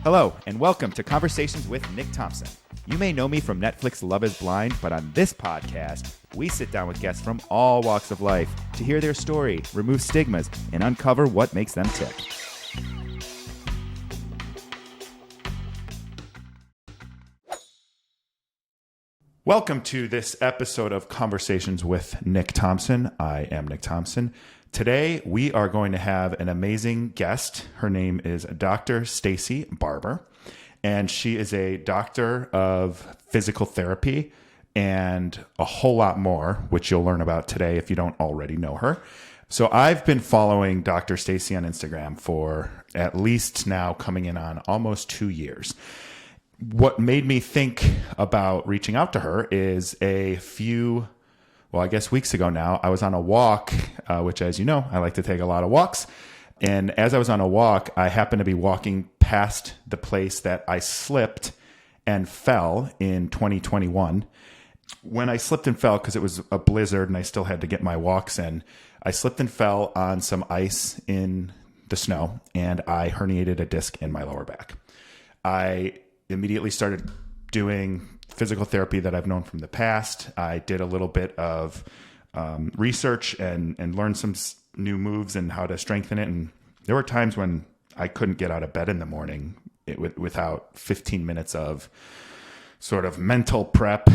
Hello, and welcome to Conversations with Nick Thompson. You may know me from Netflix Love is Blind, but on this podcast, we sit down with guests from all walks of life to hear their story, remove stigmas, and uncover what makes them tick. Welcome to this episode of Conversations with Nick Thompson. I am Nick Thompson. Today, we are going to have an amazing guest. Her name is Dr. Stacie Barber, and she is a doctor of physical therapy and a whole lot more, which you'll learn about today if you don't already know her. So I've been following Dr. Stacie on Instagram for at least now coming in on almost 2 years. What made me think about reaching out to her is weeks ago now, I was on a walk, which, as you know, I like to take a lot of walks. And as I was on a walk, I happened to be walking past the place that I slipped and fell in 2021. When I slipped and fell, because it was a blizzard and I still had to get my walks in, I slipped and fell on some ice in the snow, and I herniated a disc in my lower back. I immediately started doing physical therapy that I've known from the past. I did a little bit of research and learned some new moves and how to strengthen it. And there were times when I couldn't get out of bed in the morning without 15 minutes of sort of mental prep, a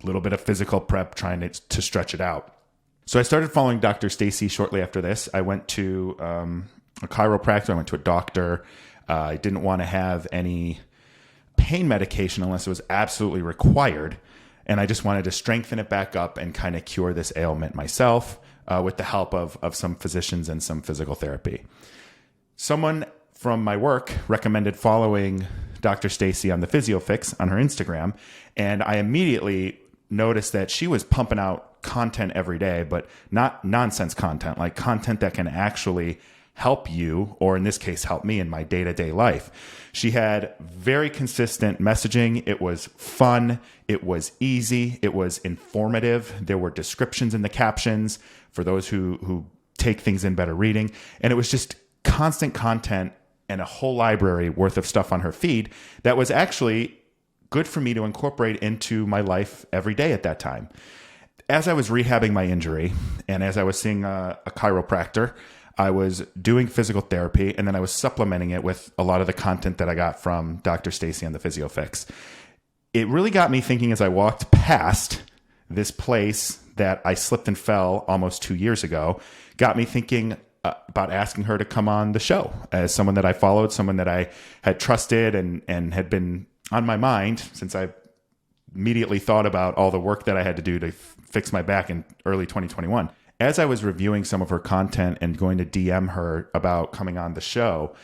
little bit of physical prep, trying to stretch it out. So I started following Dr. Stacie shortly after this. I went to a chiropractor. I went to a doctor. I didn't want to have any pain medication unless it was absolutely required. And I just wanted to strengthen it back up and kind of cure this ailment myself with the help of some physicians and some physical therapy. Someone from my work recommended following Dr. Stacie on the Physio Fix on her Instagram. And I immediately noticed that she was pumping out content every day, but not nonsense content, like content that can actually help you, or in this case, help me in my day-to-day life. She had very consistent messaging. It was fun. It was easy. It was informative. There were descriptions in the captions for those who take things in better reading. And it was just constant content and a whole library worth of stuff on her feed that was actually good for me to incorporate into my life every day at that time. As I was rehabbing my injury and as I was seeing a chiropractor, I was doing physical therapy, and then I was supplementing it with a lot of the content that I got from Dr. Stacie on the Physio Fix. It really got me thinking as I walked past this place that I slipped and fell almost 2 years ago, got me thinking about asking her to come on the show as someone that I followed, someone that I had trusted and had been on my mind since I immediately thought about all the work that I had to do to fix my back in early 2021. As I was reviewing some of her content and going to DM her about coming on the show,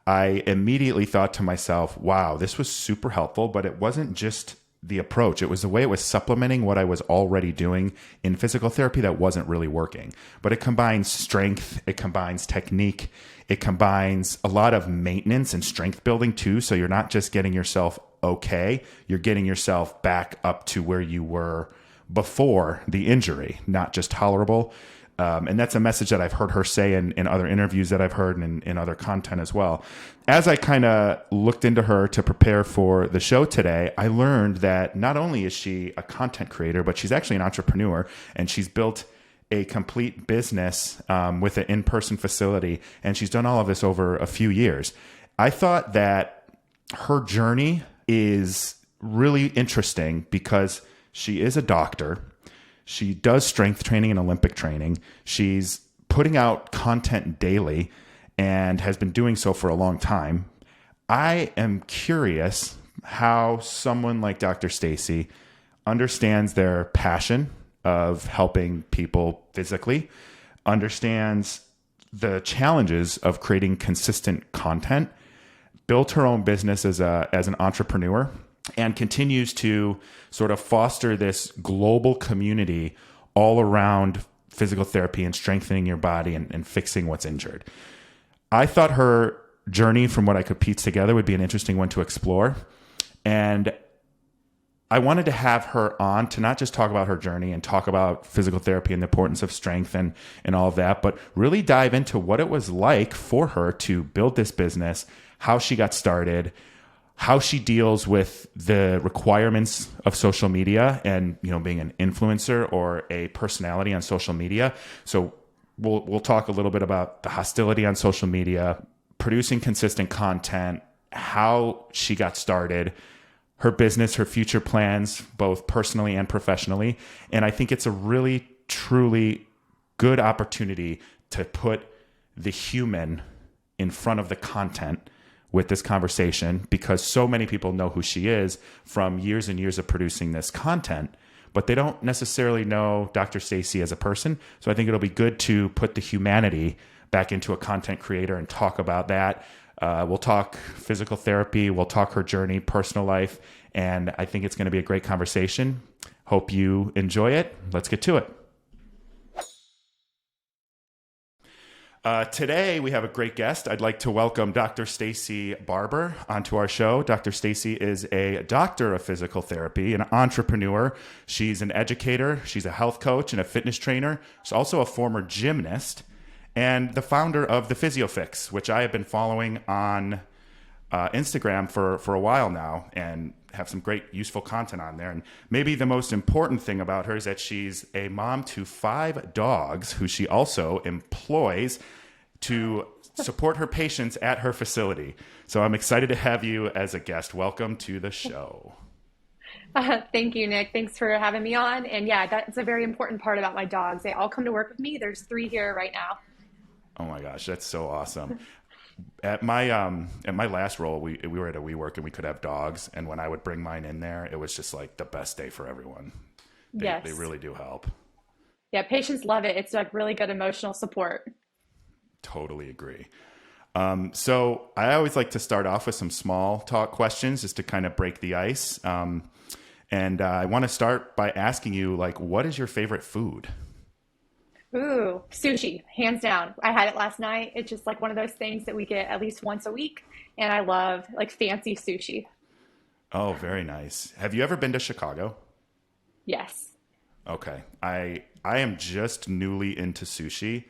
I immediately thought to myself, wow, this was super helpful, but it wasn't just the approach. It was the way it was supplementing what I was already doing in physical therapy that wasn't really working. But it combines strength, it combines technique, it combines a lot of maintenance and strength building too. So you're not just getting yourself okay, you're getting yourself back up to where you were before the injury, not just tolerable. And that's a message that I've heard her say in other interviews that I've heard and in other content as well. As I kind of looked into her to prepare for the show today, I learned that not only is she a content creator, but she's actually an entrepreneur, and she's built a complete business with an in-person facility, and she's done all of this over a few years. I thought that her journey is really interesting because she is a doctor. She does strength training and Olympic training. She's putting out content daily and has been doing so for a long time. I am curious how someone like Dr. Stacie understands their passion of helping people physically, understands the challenges of creating consistent content, built her own business as an entrepreneur, and continues to sort of foster this global community all around physical therapy and strengthening your body and fixing what's injured. I thought her journey, from what I could piece together, would be an interesting one to explore. And I wanted to have her on to not just talk about her journey and talk about physical therapy and the importance of strength and all of that, but really dive into what it was like for her to build this business, how she got started, how she deals with the requirements of social media and, being an influencer or a personality on social media. So we'll talk a little bit about the hostility on social media, producing consistent content, how she got started, her business, her future plans, both personally and professionally. And I think it's a really, truly good opportunity to put the human in front of the content with this conversation, because so many people know who she is from years and years of producing this content, but they don't necessarily know Dr. Stacie as a person. So I think it'll be good to put the humanity back into a content creator and talk about that. We'll talk physical therapy. We'll talk her journey, personal life. And I think it's going to be a great conversation. Hope you enjoy it. Let's get to it. Today, we have a great guest. I'd like to welcome Dr. Stacie Barber onto our show. Dr. Stacie is a doctor of physical therapy, an entrepreneur. She's an educator. She's a health coach and a fitness trainer. She's also a former gymnast and the founder of the Physio Fix, which I have been following on Instagram for a while now and have some great useful content on there. And maybe the most important thing about her is that she's a mom to 5 dogs who she also employs to support her patients at her facility. So I'm excited to have you as a guest. Welcome to the show. Thank you, Nick. Thanks for having me on. And yeah, that's a very important part about my dogs. They all come to work with me. There's 3 here right now. Oh my gosh, that's so awesome. At my last role, we were at a WeWork and we could have dogs. And when I would bring mine in there, it was just like the best day for everyone. They really do help. Yeah, patients love it. It's like really good emotional support. Totally agree. So I always like to start off with some small talk questions just to kind of break the ice. And I want to start by asking you, like, what is your favorite food? Ooh, sushi, hands down. I had it last night. It's just like one of those things that we get at least once a week. And I love like fancy sushi. Oh, very nice. Have you ever been to Chicago? Yes. Okay. I am just newly into sushi,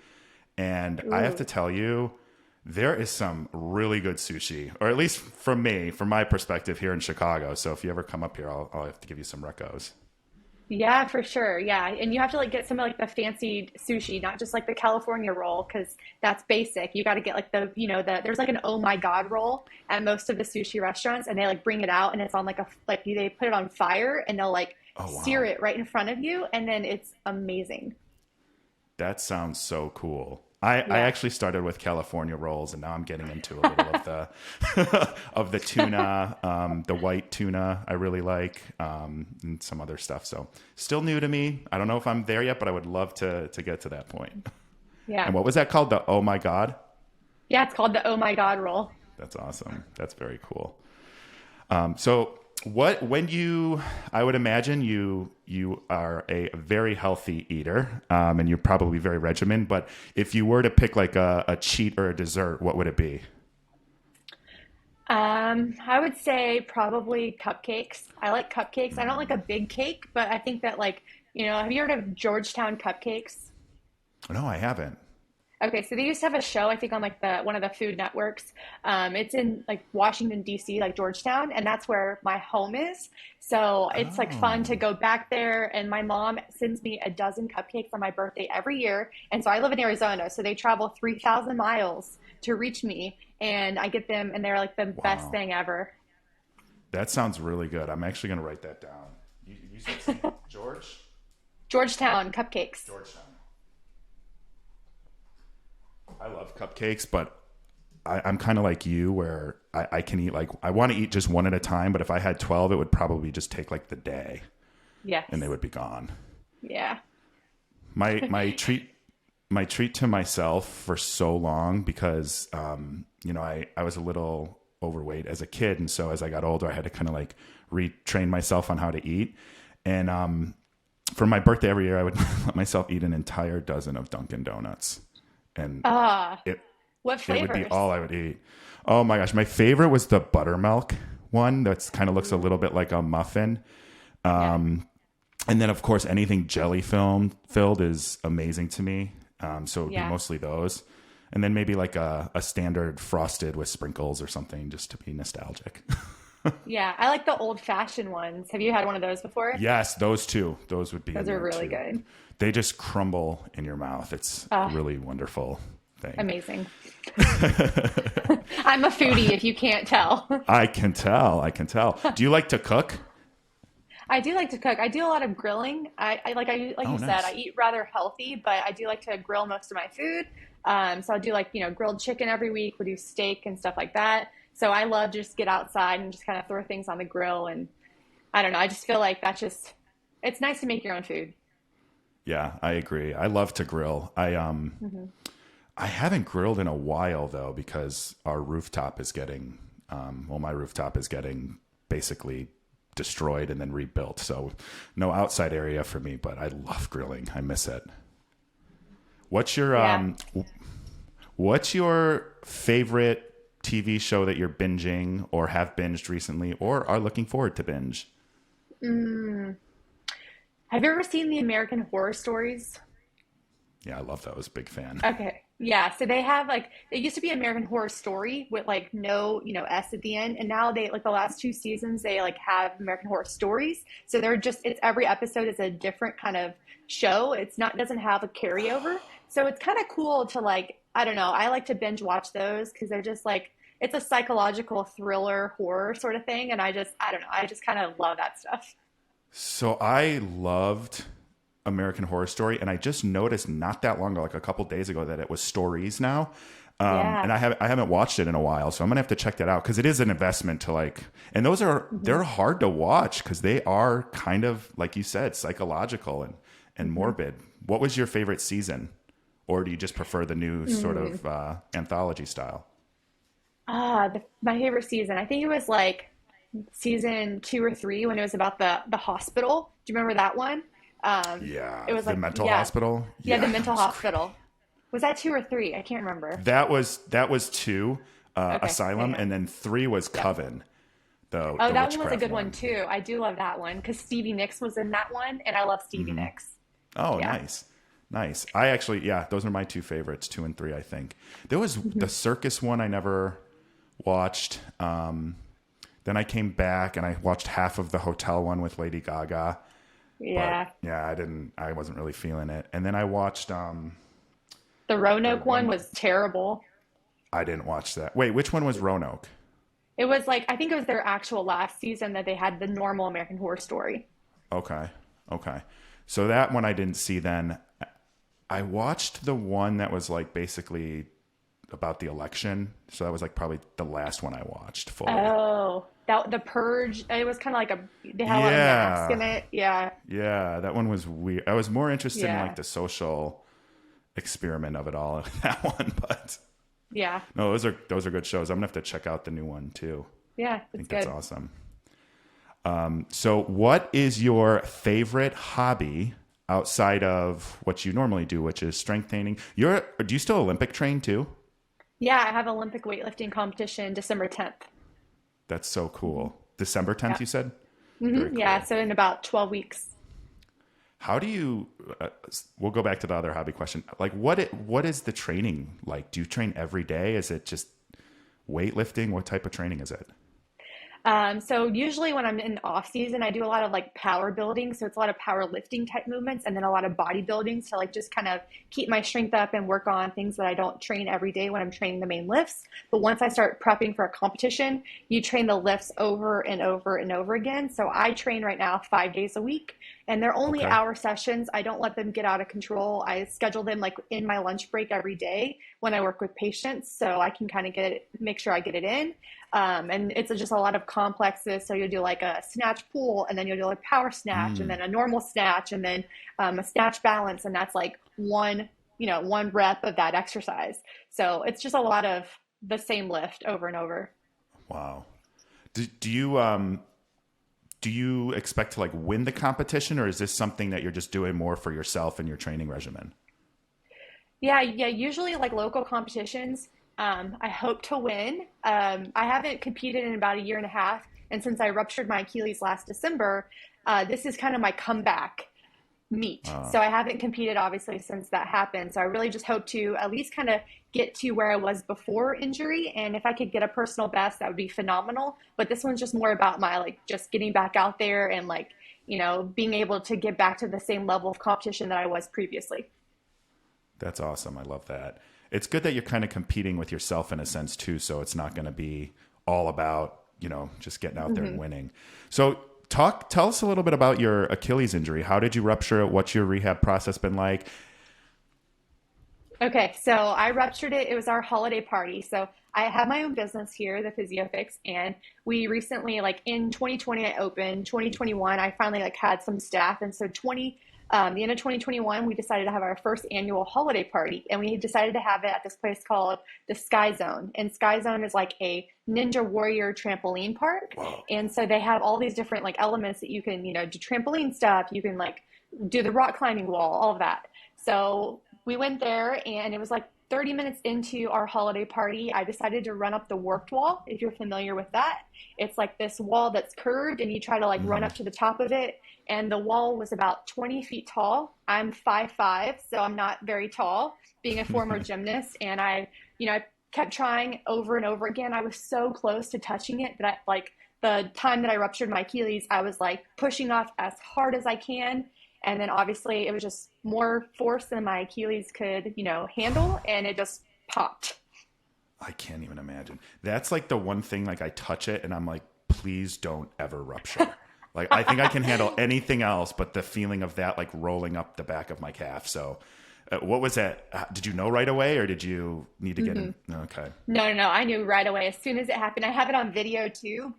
and I have Ooh. to tell you, there is some really good sushi, or at least from my perspective here in Chicago. So if you ever come up here, I'll have to give you some recos. Yeah, for sure. Yeah. And you have to like get some of like the fancy sushi, not just like the California roll, because that's basic. You got to get like there's like an oh my God roll at most of the sushi restaurants, and they like bring it out and it's on like they put it on fire and they'll like Oh, sear wow. it right in front of you. And then it's amazing. That sounds so cool. I Yeah. actually started with California rolls, and now I'm getting into a little of the of the tuna, the white tuna I really like, and some other stuff. So still new to me. I don't know if I'm there yet, but I would love to get to that point. Yeah. And what was that called? The oh my God? Yeah. It's called the oh my God roll. That's awesome. That's very cool. So I would imagine you are a very healthy eater, and you're probably very regimented, but if you were to pick like a cheat or a dessert, what would it be? I would say probably cupcakes. I like cupcakes. I don't like a big cake, but I think that like, have you heard of Georgetown cupcakes? No, I haven't. Okay, so they used to have a show, I think, on like the one of the food networks. It's in like Washington, D.C., like Georgetown, and that's where my home is. So it's like fun to Oh, go back there. And my mom sends me a dozen cupcakes on my birthday every year. And so I live in Arizona, so they travel 3,000 miles to reach me, and I get them, and they're like the best wow. thing ever. That sounds really good. I'm actually going to write that down. You said St. George? Georgetown cupcakes. Georgetown. I love cupcakes, but I'm kind of like you where I can eat like, I want to eat just one at a time, but if I had 12, it would probably just take like the day and they Yes. would be gone. Yeah. My treat to myself for so long because, I was a little overweight as a kid. And so as I got older, I had to kind of like retrain myself on how to eat. And for my birthday every year, I would let myself eat an entire dozen of Dunkin' Donuts. And Ah, it what it would be flavors? all I would eat. Oh my gosh, my favorite was the buttermilk one. That's kind of looks a little bit like a muffin. Yeah. And then of course anything jelly film filled is amazing to me. So it would be Yeah. mostly those. And then maybe like a standard frosted with sprinkles or something just to be nostalgic. Yeah, I like the old fashioned ones. Have you had one of those before? Yes, those two. Those would be in Those are there really too. good. They just crumble in your mouth. It's a Oh, really wonderful thing. amazing. I'm a foodie if you can't tell. I can tell. I can tell. Do you like to cook? I do like to cook. I do a lot of grilling. Like Oh, you said, nice. I eat rather healthy, but I do like to grill most of my food. So I'll do like, grilled chicken every week. We do steak and stuff like that. So I love to just get outside and just kind of throw things on the grill. And I don't know. I just feel like it's nice to make your own food. Yeah, I agree. I love to grill. I haven't grilled in a while though because our rooftop is getting my rooftop is getting basically destroyed and then rebuilt. So no outside area for me, but I love grilling. I miss it. What's your Yeah. what's your favorite TV show that you're binging or have binged recently or are looking forward to binge? Have you ever seen the American Horror Stories? Yeah, I love those. Big fan. Okay. Yeah. So they have like, it used to be American Horror Story with like no, S at the end. And now they, like the last two seasons, they like have American Horror Stories. So it's every episode is a different kind of show. Doesn't have a carryover. So it's kind of cool to like, I don't know. I like to binge watch those because they're just like, it's a psychological thriller horror sort of thing. And I don't know. I just kind of love that stuff. So I loved American Horror Story, and I just noticed not that long ago, like a couple days ago, that it was Stories now. Yeah. And I haven't watched it in a while, so I'm gonna have to check that out because it is an investment to like. And they're hard to watch because they are kind of like you said, psychological and morbid. What was your favorite season, or do you just prefer the new sort of anthology style? My favorite season. I think it was like season 2 or 3 when it was about the hospital. Do you remember that one? Yeah, It was the like, mental yeah, hospital. yeah, the Yeah, that mental was great. hospital. Was that 2 or 3? I can't remember. That was two, Okay, yeah, Asylum, yeah, and then three was yeah. Coven, the Oh, that one was a witchcraft good one one. too. I do love that one because Stevie Nicks was in that one, and I love Stevie Nicks. Oh, Yeah. nice. Nice. I actually, yeah, those are my two favorites, two and three, I think. There was the circus one I never watched. Then I came back and I watched half of the hotel one with Lady Gaga. But Yeah. yeah, I wasn't really feeling it. And then I watched The the Roanoke one one, was terrible. I didn't watch that. Wait, which one was Roanoke? It was like, I think it was their actual last season that they had the normal American Horror Story. Okay. Okay. So that one I didn't see then. I watched the one that was like basically about the election. So that was like probably the last one I watched fully. Oh, that the Purge. It was kind of like they had a lot of masks Yeah. in it. Yeah. Yeah, that one was weird. I was more interested in like Yeah. the social experiment of it all that one, but Yeah. no, those are good shows. I'm gonna have to check out the new one too. Yeah. I It's think that's good. awesome. So what is your favorite hobby outside of what you normally do, which is strength training? Do you still Olympic train too? Yeah, I have Olympic weightlifting competition December 10th. That's so cool. December 10th, Yeah. you said? Very Yeah, cool. so in about 12 weeks. How do you, we'll go back to the other hobby question. Like what is the training like? Do you train every day? Is it just weightlifting? What type of training is it? So usually when I'm in off season, I do a lot of like power building. So it's a lot of power lifting type movements and then a lot of bodybuilding to like just kind of keep my strength up and work on things that I don't train every day when I'm training the main lifts. But once I start prepping for a competition, you train the lifts over and over and over again. So I train right now 5 days a week and they're only Okay. hour sessions. I don't let them get out of control. I schedule them like in my lunch break every day when I work with patients. So I can kind of make sure I get it in. And it's just a lot of complexes. So you'll do like a snatch pull, and then you'll do a power snatch, and then a normal snatch, and then a snatch balance. And that's like one rep of that exercise. So it's just a lot of the same lift over and over. Wow. Do you expect to like win the competition, or is this something that you're just doing more for yourself and your training regimen? Yeah, yeah. Usually, like local competitions, I hope to win. I haven't competed in about a year and a half, and since I ruptured my Achilles last December, this is kind of my comeback meet. Uh, So I haven't competed obviously since that happened. So I really just hope to at least kind of get to where I was before injury. And if I could get a personal best, that would be phenomenal. But this one's just more about my like just getting back out there and like, being able to get back to the same level of competition that I was previously. that's awesome. I love that. It's good that you're kind of competing with yourself in a sense too. So it's not going to be all about, just getting out there and winning. So tell us a little bit about your Achilles injury. How did you rupture it? What's your rehab process been like? Okay, so I ruptured it. It was our holiday party. So I have my own business here, the Physio Fix, and we recently, like in 2020, I opened. 2021, I finally like had some staff, and so the end of 2021, we decided to have our first annual holiday party, and we decided to have it at this place called the Sky Zone. And Sky Zone is like a Ninja Warrior trampoline park, Whoa. and so they have all these different like elements that you can, do trampoline stuff. You can like do the rock climbing wall, all of that. So we went there and it was like 30 minutes into our holiday party, I decided to run up the warped wall. If you're familiar with that, it's like this wall that's curved and you try to like run up to the top of it. And the wall was about 20 feet tall. I'm 5'5", so I'm not very tall, being a former gymnast. And I kept trying over and over again. I was so close to touching it that the time that I ruptured my Achilles, I was like pushing off as hard as I can. And then obviously it was just more force than my Achilles could, handle, and it just popped. I can't even imagine. That's like the one thing, like I touch it and I'm like, please don't ever rupture. Like I think I can handle anything else, but the feeling of that like rolling up the back of my calf. So what was that? Did you know right away or did you need to get in? Okay. No. I knew right away as soon as it happened. I have it on video too.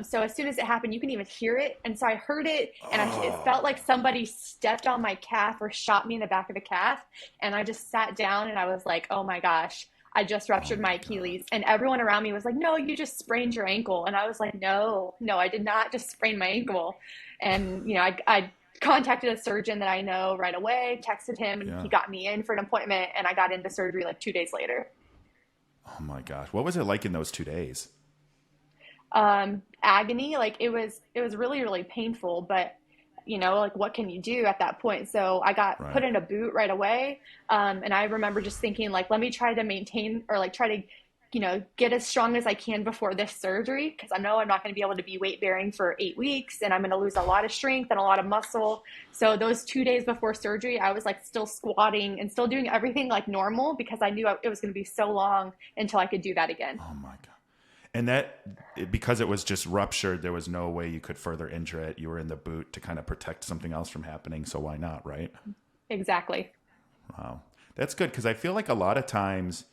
So as soon as it happened, you can even hear it. And so I heard it and it felt like somebody stepped on my calf or shot me in the back of the calf. And I just sat down and I was like, oh my gosh, I just ruptured my Achilles. And everyone around me was like, no, you just sprained your ankle. And I was like, no, I did not just sprain my ankle. And, I contacted a surgeon that I know right away, texted him, and he got me in for an appointment. And I got into surgery like 2 days later. Oh my gosh. What was it like in those 2 days? Agony. Like it was really, really painful, but like what can you do at that point? So I got put in a boot right away. And I remember just thinking like, let me try to maintain or like try to, get as strong as I can before this surgery. Cause I know I'm not going to be able to be weight bearing for 8 weeks and I'm going to lose a lot of strength and a lot of muscle. So those 2 days before surgery, I was like still squatting and still doing everything like normal because I knew it was going to be so long until I could do that again. Oh my God. And that, because it was just ruptured, there was no way you could further injure it. You were in the boot to kind of protect something else from happening. So why not, right? Exactly. Wow. That's good. Cause I feel like a lot of times,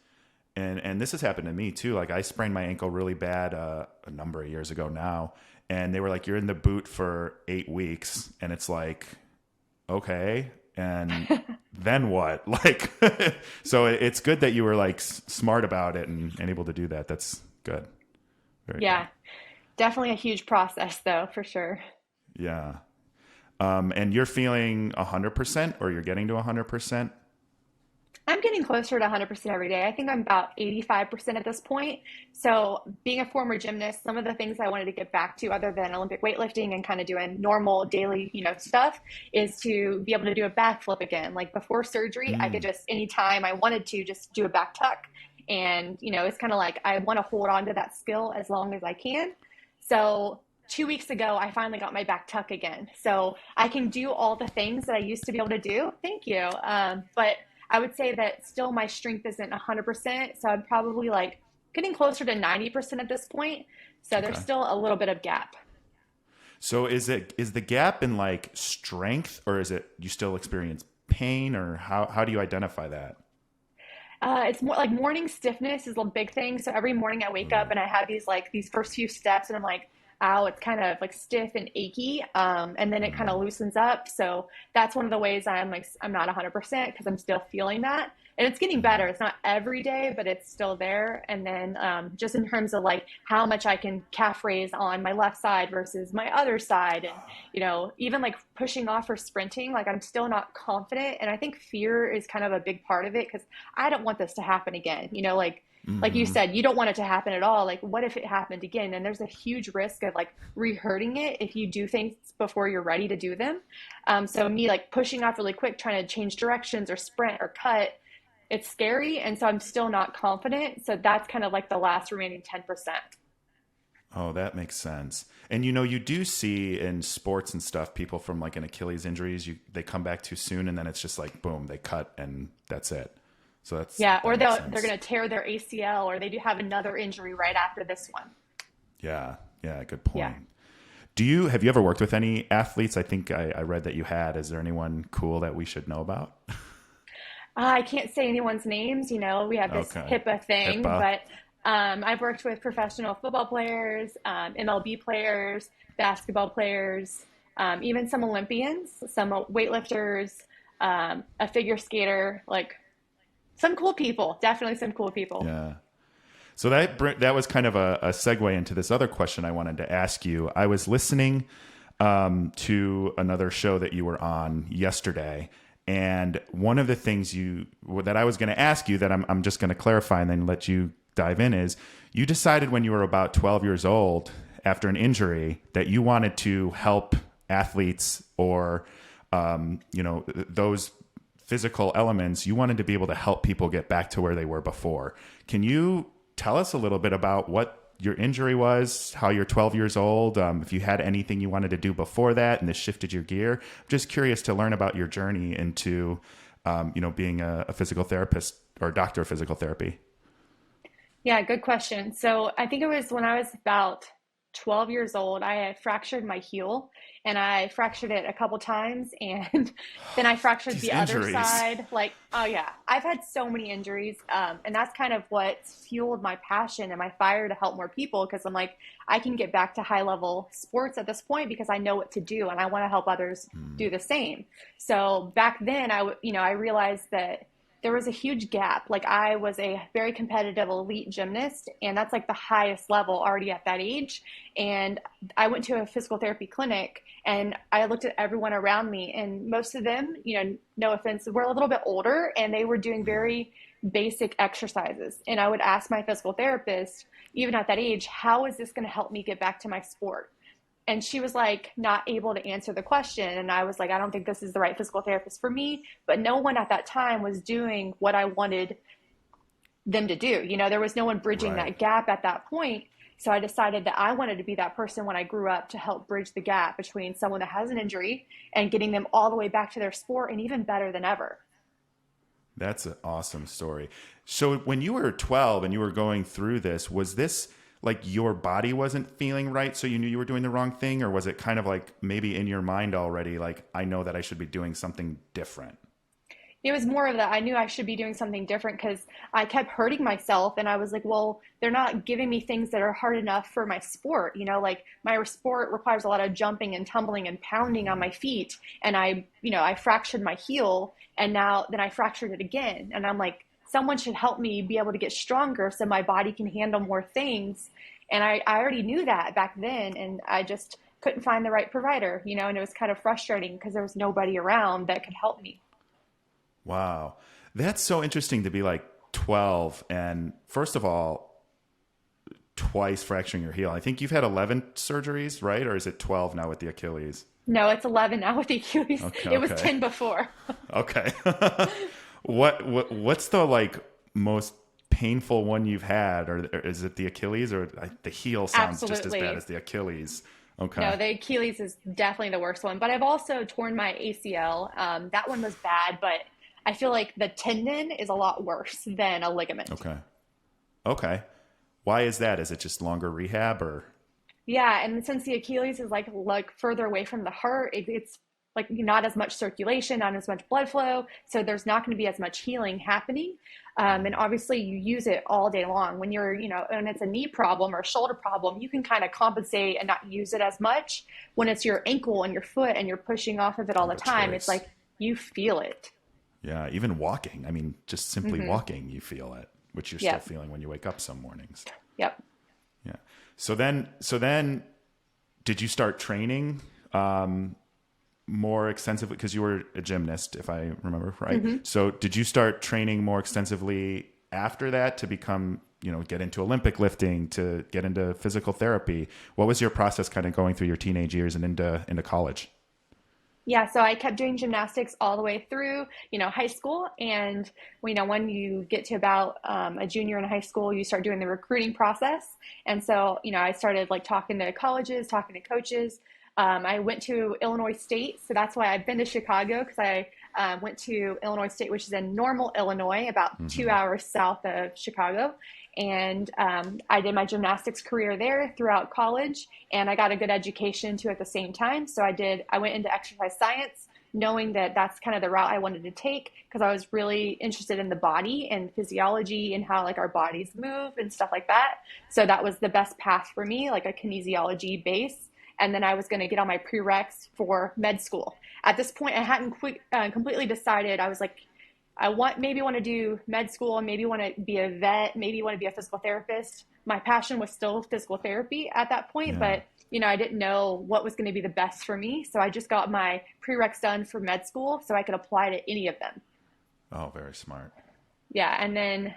and this has happened to me too. Like I sprained my ankle really bad, a number of years ago now. And they were like, you're in the boot for 8 weeks. And it's like, okay. And then what? Like, so it's good that you were like smart about it and able to do that. That's good. Very good. Definitely a huge process though, for sure. Yeah. And you're feeling 100% or you're getting to 100%? I'm getting closer to 100% every day. I think I'm about 85% at this point. So being a former gymnast, some of the things I wanted to get back to other than Olympic weightlifting and kind of doing normal daily, stuff is to be able to do a backflip again. Like before surgery, I could just, anytime I wanted to, just do a back tuck. And, it's kind of like I want to hold on to that skill as long as I can. So 2 weeks ago, I finally got my back tuck again. So I can do all the things that I used to be able to do. Thank you. But I would say that still my strength isn't 100%. So I'm probably like getting closer to 90% at this point. So there's still a little bit of gap. So is the gap in like strength or is it you still experience pain or how do you identify that? It's more like morning stiffness is a big thing. So every morning I wake up and I have these first few steps and I'm like, ow, it's kind of like stiff and achy. And then it kind of loosens up. So that's one of the ways I'm not 100% because I'm still feeling that. And it's getting better. It's not every day, but it's still there. And then just in terms of like how much I can calf raise on my left side versus my other side. And, even like pushing off or sprinting, like I'm still not confident. And I think fear is kind of a big part of it because I don't want this to happen again. like you said, you don't want it to happen at all. Like, what if it happened again? And there's a huge risk of like re-hurting it if you do things before you're ready to do them. So me like pushing off really quick, trying to change directions or sprint or cut, it's scary. And so I'm still not confident. So that's kind of like the last remaining 10%. Oh, that makes sense. And you know, you do see in sports and stuff, people from like an Achilles injuries, they come back too soon, and then it's just like boom, they cut and that's it. So Yeah, or that makes they're sense. going to tear their ACL or they do have another injury right after this one. Yeah, yeah, good Yeah. point. Have you ever worked with any athletes? I think I read that you had. Is there anyone cool that we should know about? I can't say anyone's names, we have this Okay. HIPAA thing, HIPAA. but I've worked with professional football players, MLB players, basketball players, even some Olympians, some weightlifters, a figure skater, like some cool people, definitely some cool people. Yeah. So that was kind of a segue into this other question I wanted to ask you. I was listening to another show that you were on yesterday, and one of the things that I was going to ask you that I'm just going to clarify and then let you dive in is you decided when you were about 12 years old after an injury that you wanted to help athletes or those physical elements. You wanted to be able to help people get back to where they were before. Can you tell us a little bit about what your injury was, how you're 12 years old, if you had anything you wanted to do before that and this shifted your gear? I'm just curious to learn about your journey into, being a physical therapist or a doctor of physical therapy. Yeah, good question. So I think it was when I was about 12 years old, I had fractured my heel and I fractured it a couple times and then I fractured These the other injuries. side. Like, oh yeah, I've had so many injuries. And that's kind of what fueled my passion and my fire to help more people because I'm like, I can get back to high level sports at this point because I know what to do and I want to help others do the same. So back then I realized that there was a huge gap. Like I was a very competitive elite gymnast, and that's like the highest level already at that age. And I went to a physical therapy clinic and I looked at everyone around me, and most of them, no offense, were a little bit older and they were doing very basic exercises. And I would ask my physical therapist, even at that age, how is this going to help me get back to my sport? And she was like not able to answer the question, and I was like, I don't think this is the right physical therapist for me. But no one at that time was doing what I wanted them to do. There was no one bridging Right. that gap at that point. So I decided that I wanted to be that person when I grew up to help bridge the gap between someone that has an injury and getting them all the way back to their sport and even better than ever. That's an awesome story. So when you were 12 and you were going through this, was this like your body wasn't feeling right, so you knew you were doing the wrong thing? Or was it kind of like maybe in your mind already, like, I know that I should be doing something different? It was more of that I knew I should be doing something different because I kept hurting myself and I was like, well, they're not giving me things that are hard enough for my sport. Like my sport requires a lot of jumping and tumbling and pounding on my feet. And I fractured my heel and now then I fractured it again. And I'm like, someone should help me be able to get stronger so my body can handle more things. And I already knew that back then. And I just couldn't find the right provider, and it was kind of frustrating because there was nobody around that could help me. Wow. That's so interesting to be like 12 and first of all, twice fracturing your heel. I think you've had 11 surgeries, right? Or is it 12 now with the Achilles? No, it's 11 now with the Achilles. Okay, It was okay. 10 before. Okay. What's the like most painful one you've had, or is it the Achilles, or the heel sounds just as bad Absolutely. as the Achilles? Okay. No, the Achilles is definitely the worst one. But I've also torn my ACL. That one was bad, but I feel like the tendon is a lot worse than a ligament. Okay. Okay. Why is that? Is it just longer rehab or? Yeah, and since the Achilles is like further away from the heart, it's like not as much circulation, not as much blood flow, so there's not going to be as much healing happening. And obviously, you use it all day long. When you're, and it's a knee problem or a shoulder problem, you can kind of compensate and not use it as much. When it's your ankle and your foot and you're pushing off of it all the The time, it's choice. like you feel it. Yeah, even walking. I mean, just simply walking, you feel it, which you're still Yep. feeling when you wake up some mornings. Yep. Yeah. So then, did you start training more extensively because you were a gymnast, if I remember right? So did you start training more extensively after that to become get into Olympic lifting, to get into physical therapy. What was your process kind of going through your teenage years and into college? Yeah, so I kept doing gymnastics all the way through, high school. And, when you get to about a junior in high school, you start doing the recruiting process. And so, I started like talking to colleges, talking to coaches. I went to Illinois State. So that's why I've been to Chicago, because I went to Illinois State, which is in Normal, Illinois, about 2 hours south of Chicago. And I did my gymnastics career there throughout college, and I got a good education too at the same time. So I went into exercise science, knowing that that's kind of the route I wanted to take, because I was really interested in the body and physiology and how like our bodies move and stuff like that. So that was the best path for me, like a kinesiology base. And then I was going to get on my prereqs for med school. At this point, I hadn't completely decided. I was like, maybe want to do med school, maybe want to be a vet, maybe want to be a physical therapist. My passion was still physical therapy at that point, Yeah. but I didn't know what was going to be the best for me. So I just got my prereqs done for med school so I could apply to any of them. Oh, very smart. Yeah, and then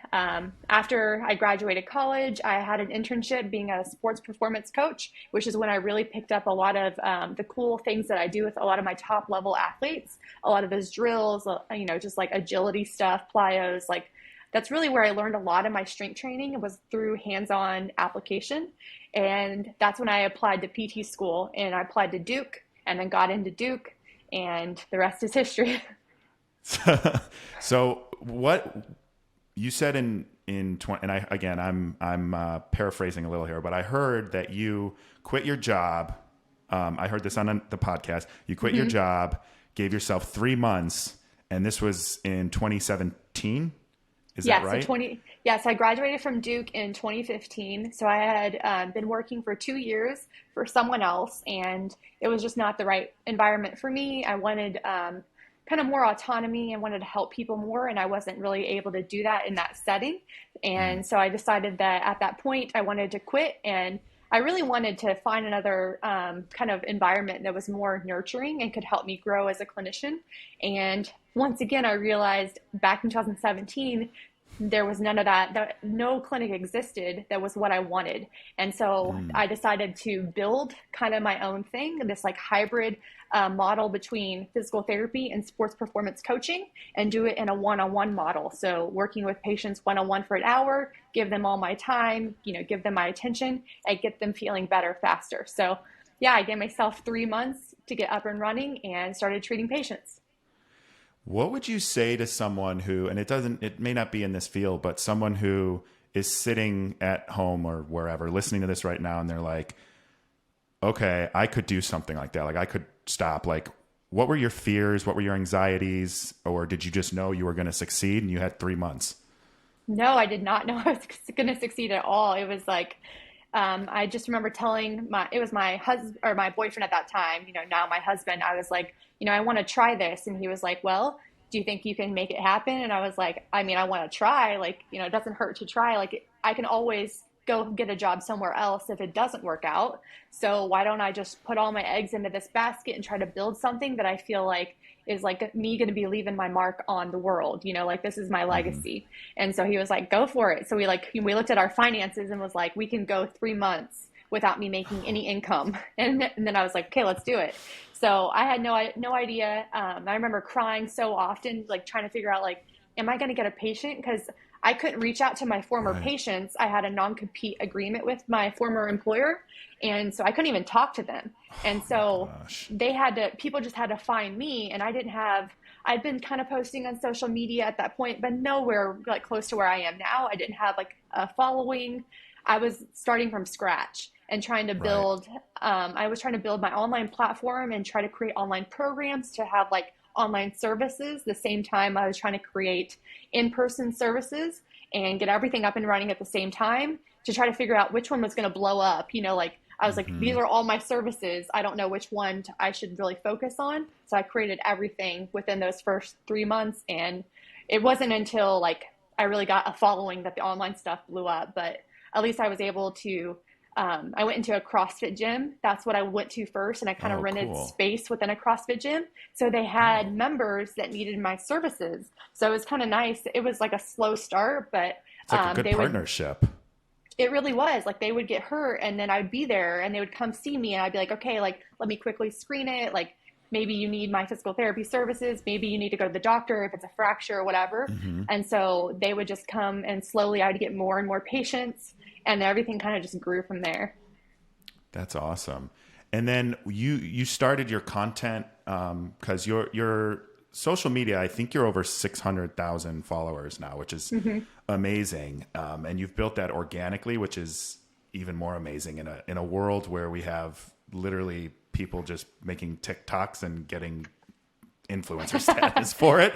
after I graduated college, I had an internship being a sports performance coach, which is when I really picked up a lot of the cool things that I do with a lot of my top level athletes, a lot of those drills, just like agility stuff, plyos, like that's really where I learned a lot of my strength training. It was through hands-on application. And that's when I applied to PT school, and I applied to Duke and then got into Duke, and the rest is history. So what you said in 20, and I'm paraphrasing a little here, but I heard that you quit your job. I heard this on the podcast. You quit your job, gave yourself 3 months, and this was in 2017. Is that right? So I graduated from Duke in 2015. So I had been working for 2 years for someone else, and it was just not the right environment for me. I wanted kind of more autonomy and wanted to help people more, and I wasn't really able to do that in that setting. And so I decided that at that point I wanted to quit, and I really wanted to find another kind of environment that was more nurturing and could help me grow as a clinician. And once again, I realized back in 2017, there was none of that. No clinic existed that was what I wanted. And so I decided to build kind of my own thing, this like hybrid model between physical therapy and sports performance coaching, and do it in a one-on-one model. So working with patients one-on-one for an hour, give them all my time, give them my attention, and get them feeling better faster. So yeah, I gave myself 3 months to get up and running and started treating patients. What would you say to someone who, and it may not be in this field, but someone who is sitting at home or wherever listening to this right now, and they're like, okay, I could do something like that. Like I could stop. Like, what were your fears? What were your anxieties? Or did you just know you were going to succeed and you had 3 months? No, I did not know I was going to succeed at all. It was like, I just remember telling my husband or my boyfriend at that time, now my husband, I was like, I want to try this. And he was like, well, do you think you can make it happen? And I was like, I mean, I want to try, like, it doesn't hurt to try. Like I can always go get a job somewhere else if it doesn't work out. So why don't I just put all my eggs into this basket and try to build something that I feel like is like me going to be leaving my mark on the world, like this is my legacy. And so he was like, go for it. So we looked at our finances and was like, we can go 3 months without me making any income. And then I was like, okay, let's do it. So I had no idea. I remember crying so often, like trying to figure out, like, am I going to get a patient? Because I couldn't reach out to my former patients. I had a non-compete agreement with my former employer. And so I couldn't even talk to them. And so people just had to find me. And I'd been kind of posting on social media at that point, but nowhere like close to where I am now. I didn't have like a following. I was starting from scratch and trying to build, I was trying to build my online platform and try to create online programs to have like online services. The same time I was trying to create in-person services and get everything up and running at the same time to try to figure out which one was going to blow up. I was like, these are all my services. I don't know which one I should really focus on. So I created everything within those first 3 months. And it wasn't until like I really got a following that the online stuff blew up. But at least I was able to, I went into a CrossFit gym. That's what I went to first. And I kind of rented space within a CrossFit gym. So they had members that needed my services. So it was kind of nice. It was like a slow start, but It's like a good They would, partnership. it really was like they would get hurt and then I'd be there and they would come see me and I'd be like, okay, like let me quickly screen it. Like maybe you need my physical therapy services. Maybe you need to go to the doctor if it's a fracture or whatever. Hmm. And so they would just come and slowly I'd get more and more patients and everything kind of just grew from there. That's awesome. And then you started your content because your social media. I think you're over 600,000 followers now, which is amazing. And you've built that organically, which is even more amazing in a world where we have literally people just making TikToks and getting influencer status for it.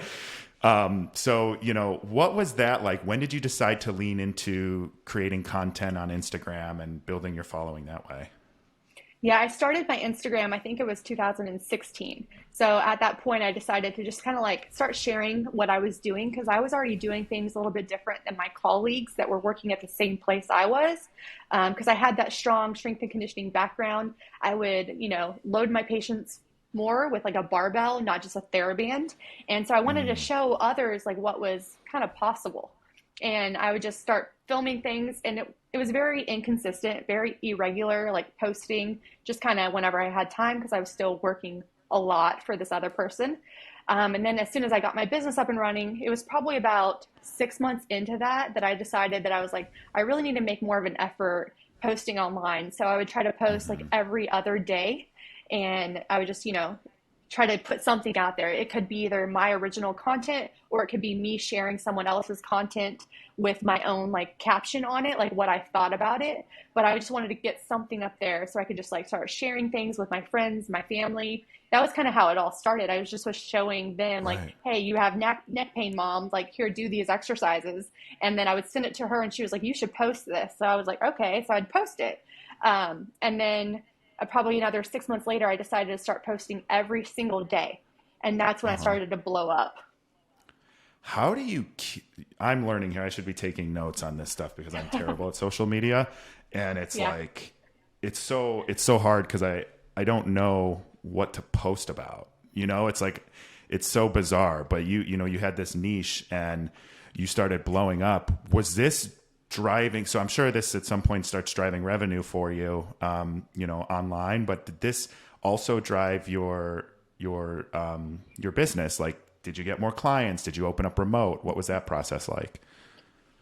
So, what was that like? When did you decide to lean into creating content on Instagram and building your following that way? Yeah, I started my Instagram, I think it was 2016. So at that point, I decided to just kind of like start sharing what I was doing because I was already doing things a little bit different than my colleagues that were working at the same place I was. Because I had that strong strength and conditioning background. I would, load my patients more with like a barbell, not just a TheraBand. And so I wanted to show others like what was kind of possible. And I would just start filming things and it was very inconsistent, very irregular, like posting just kind of whenever I had time because I was still working a lot for this other person. And then as soon as I got my business up and running, it was probably about 6 months into that I decided that I was like, I really need to make more of an effort posting online. So I would try to post like every other day and I would just, try to put something out there. It could be either my original content or it could be me sharing someone else's content with my own like caption on it, like what I thought about it. But I just wanted to get something up there so I could just like start sharing things with my friends, my family. That was kind of how it all started. I was showing them like, Right. hey, you have neck pain, mom, like here, do these exercises. And then I would send it to her and she was like, you should post this. So I was like, okay, so I'd post it. And then probably another 6 months later, I decided to start posting every single day. And that's when I started to blow up. How do you I'm learning here. I should be taking notes on this stuff because I'm terrible at social media. And it's Yeah. like, it's so hard because I don't know what to post about. It's like, it's so bizarre, but you had this niche and you started blowing up. Was this driving? So I'm sure this at some point starts driving revenue for you, online, but did this also drive your business? Like, did you get more clients? Did you open up remote? What was that process like?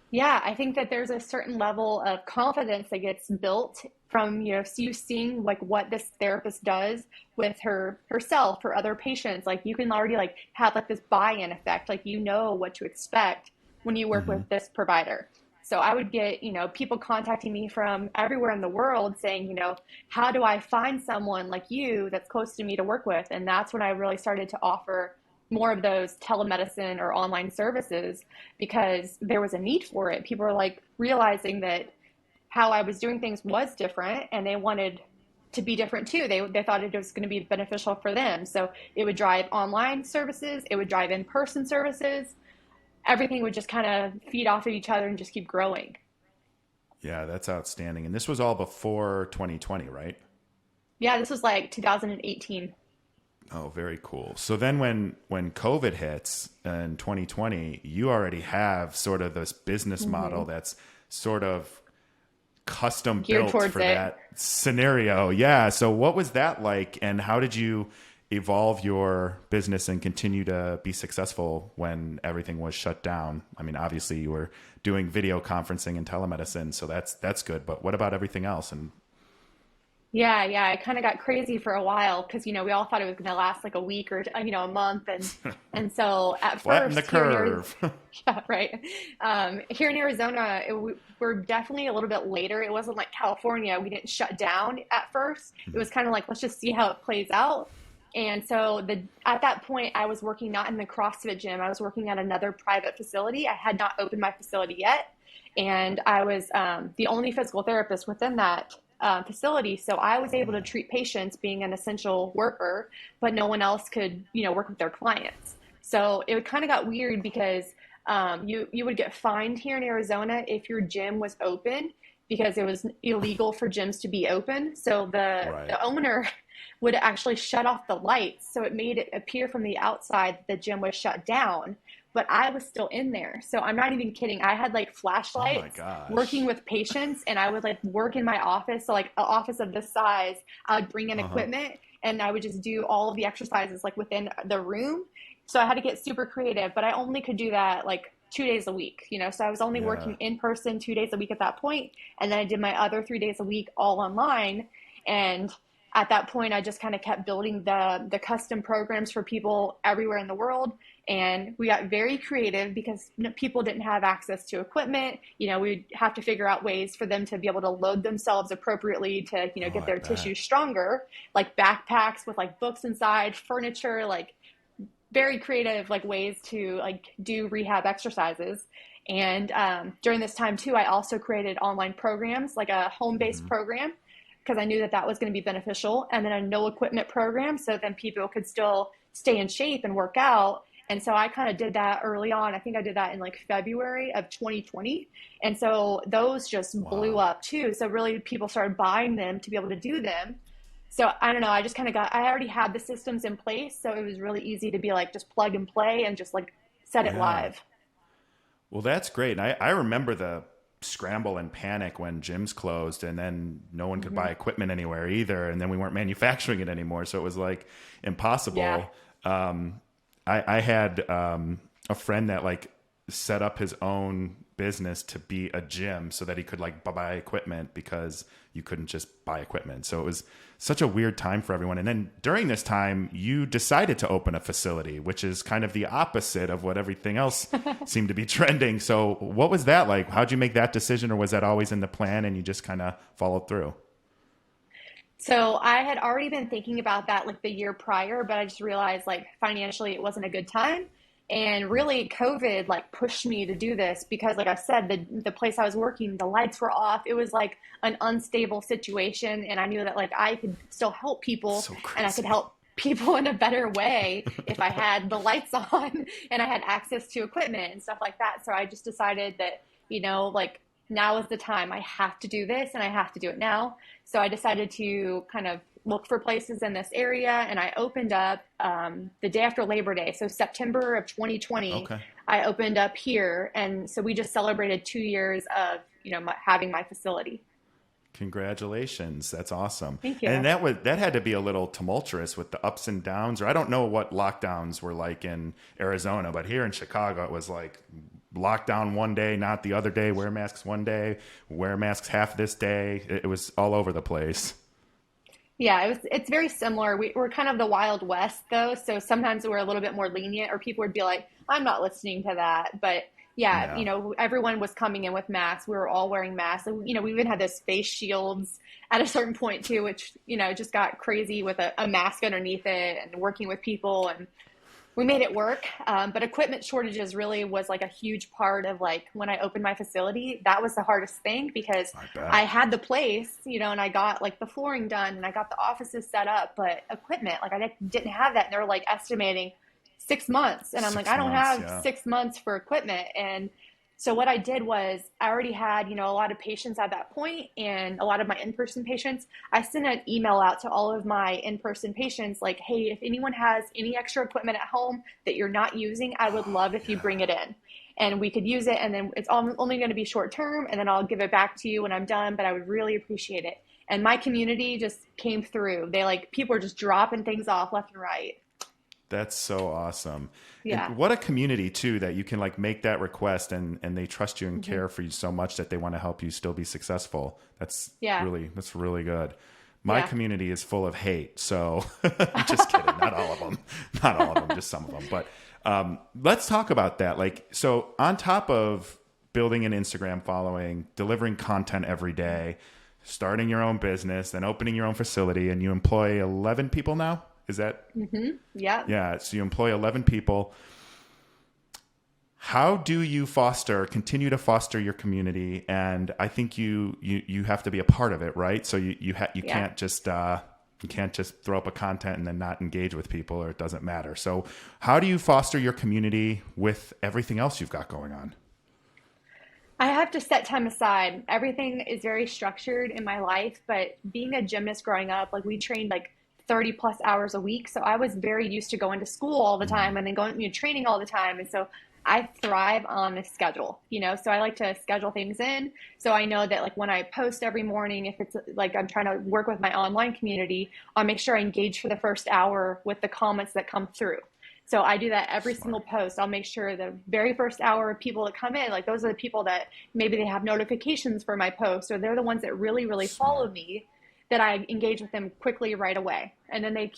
Yeah, I think that there's a certain level of confidence that gets built from, you seeing like what this therapist does with herself, her other patients. Like you can already like have like this buy-in effect, like what to expect when you work with this provider. So I would get, people contacting me from everywhere in the world saying, how do I find someone like you that's close to me to work with? And that's when I really started to offer more of those telemedicine or online services because there was a need for it. People were like realizing that how I was doing things was different and they wanted to be different too. They thought it was going to be beneficial for them. So it would drive online services, it would drive in-person services. Everything would just kind of feed off of each other and just keep growing. Yeah, that's outstanding. And this was all before 2020, right? Yeah, this was like 2018. Oh, very cool. So then when COVID hits in 2020, you already have sort of this business model that's sort of custom Geared built towards for it. that scenario. Yeah. So what was that like and how did you evolve your business and continue to be successful when everything was shut down? I mean, obviously you were doing video conferencing and telemedicine, so that's good. But what about everything else? And Yeah, it kind of got crazy for a while because we all thought it was going to last like a week or a month, and so at flatten the first here in curve. Yeah, right. Here in Arizona, we're definitely a little bit later. It wasn't like California. We didn't shut down at first. It was kind of like, let's just see how it plays out. And so at that point, I was working not in the CrossFit gym. I was working at another private facility. I had not opened my facility yet. And I was the only physical therapist within that facility. So I was able to treat patients being an essential worker, but no one else could, work with their clients. So it kind of got weird because you would get fined here in Arizona if your gym was open because it was illegal for gyms to be open. So the owner would actually shut off the lights. So it made it appear from the outside that the gym was shut down but I was still in there. So I'm not even kidding. I had like Oh my flashlights working gosh. with patients, and I would like work in my office. So like an office of this size, I would bring in Uh-huh. equipment and I would just do all of the exercises like within the room. So I had to get super creative, but I only could do that like 2 days a week, you know. So I was only Yeah. working in person 2 days a week at that point, and then I did my other 3 days a week all online. And at that point, I just kind of kept building the custom programs for people everywhere in the world. And we got very creative because people didn't have access to equipment. You know, we'd have to figure out ways for them to be able to load themselves appropriately to, Oh, get I their bet. tissues stronger, like backpacks with like books inside, furniture, like very creative like ways to like do rehab exercises. And during this time too, I also created online programs, like a home-based Hmm. program, because I knew that that was going to be beneficial, and then a no equipment program, so then people could still stay in shape and work out. And so I kind of did that early on. I think I did that in like February of 2020. And so those just blew Wow. up too. So really people started buying them to be able to do them. So I don't know, I just kind of I already had the systems in place. So it was really easy to be like, just plug and play and just like set it Yeah. live. Well, that's great. And I remember the scramble and panic when gyms closed and then no one could Hmm. buy equipment anywhere either. And then we weren't manufacturing it anymore. So it was like Yeah. impossible. I had a friend that like set up his own business to be a gym so that he could like buy equipment because you couldn't just buy equipment. So it was such a weird time for everyone. And then during this time, you decided to open a facility, which is kind of the opposite of what everything else seemed to be trending. So what was that like? How'd you make that decision, or was that always in the plan and you just kind of followed through? So I had already been thinking about that like the year prior, but I just realized like financially it wasn't a good time. And really COVID like pushed me to do this because like I said, the place I was working, the lights were off. It was like an unstable situation. And I knew that like I could still help people, So and I could crazy. help people in a better way if I had the lights on and I had access to equipment and stuff like that. So I just decided that, like now is the time. I have to do this and I have to do it now. So I decided to kind of look for places in this area, and I opened up the day after Labor Day. So September of 2020, Okay. I opened up here. And so we just celebrated 2 years of, having my facility. Congratulations. That's awesome. Thank And you. that had to be a little tumultuous with the ups and downs. Or I don't know what lockdowns were like in Arizona, but here in Chicago it was like lockdown one day, not the other day, wear masks one day, wear masks half this day. It was all over the place. Yeah, it's very similar. We're kind of the Wild West though, so sometimes we're a little bit more lenient, or people would be like, "I'm not listening to that." But yeah, Yeah. everyone was coming in with masks. We were all wearing masks. And, we even had those face shields at a certain point too, which just got crazy with a mask underneath it and working with people, and we made it work. But equipment shortages really was like a huge part of like when I opened my facility. That was the hardest thing because I I bet. had the place, and I got like the flooring done and I got the offices set up, but equipment, like I didn't have that. And they were like estimating 6 months. And I'm like, I Six don't months. have Yeah. 6 months for equipment. And so what I did was I already had, a lot of patients at that point and a lot of my in-person patients. I sent an email out to all of my in-person patients like, hey, if anyone has any extra equipment at home that you're not using, I would love if you bring Yeah. it in. And we could use it, and then it's only going to be short term, and then I'll give it back to you when I'm done, but I would really appreciate it. And my community just came through. They like people are just dropping things off left and right. That's so awesome. And Yeah. what a community too that you can like make that request and they trust you and Hmm. care for you so much that they want to help you still be successful. Yeah. That's really good. My Yeah. community is full of hate, so just kidding. Not all of them, not all of them, just some of them. But let's talk about that. Like, so on top of building an Instagram following, delivering content every day, starting your own business, then opening your own facility, and you employ 11 people now. Is that Yeah. yeah, so you employ 11 people. How do you continue to foster your community? And I think you have to be a part of it, right? So you Yeah. can't just throw up a content and then not engage with people, or it doesn't matter. So how do you foster your community with everything else you've got going on? I have to set time aside. Everything is very structured in my life, but being a gymnast growing up, like we trained like 30 plus hours a week. So I was very used to going to school all the time and then going, training all the time. And so I thrive on a schedule, so I like to schedule things in. So I know that like when I post every morning, if it's like I'm trying to work with my online community, I'll make sure I engage for the first hour with the comments that come through. So I do that every single Smart. post. I'll make sure the very first hour of people that come in, like those are the people that maybe they have notifications for my post, or they're the ones that really, really follow Smart. me, that I engage with them quickly right away. And then they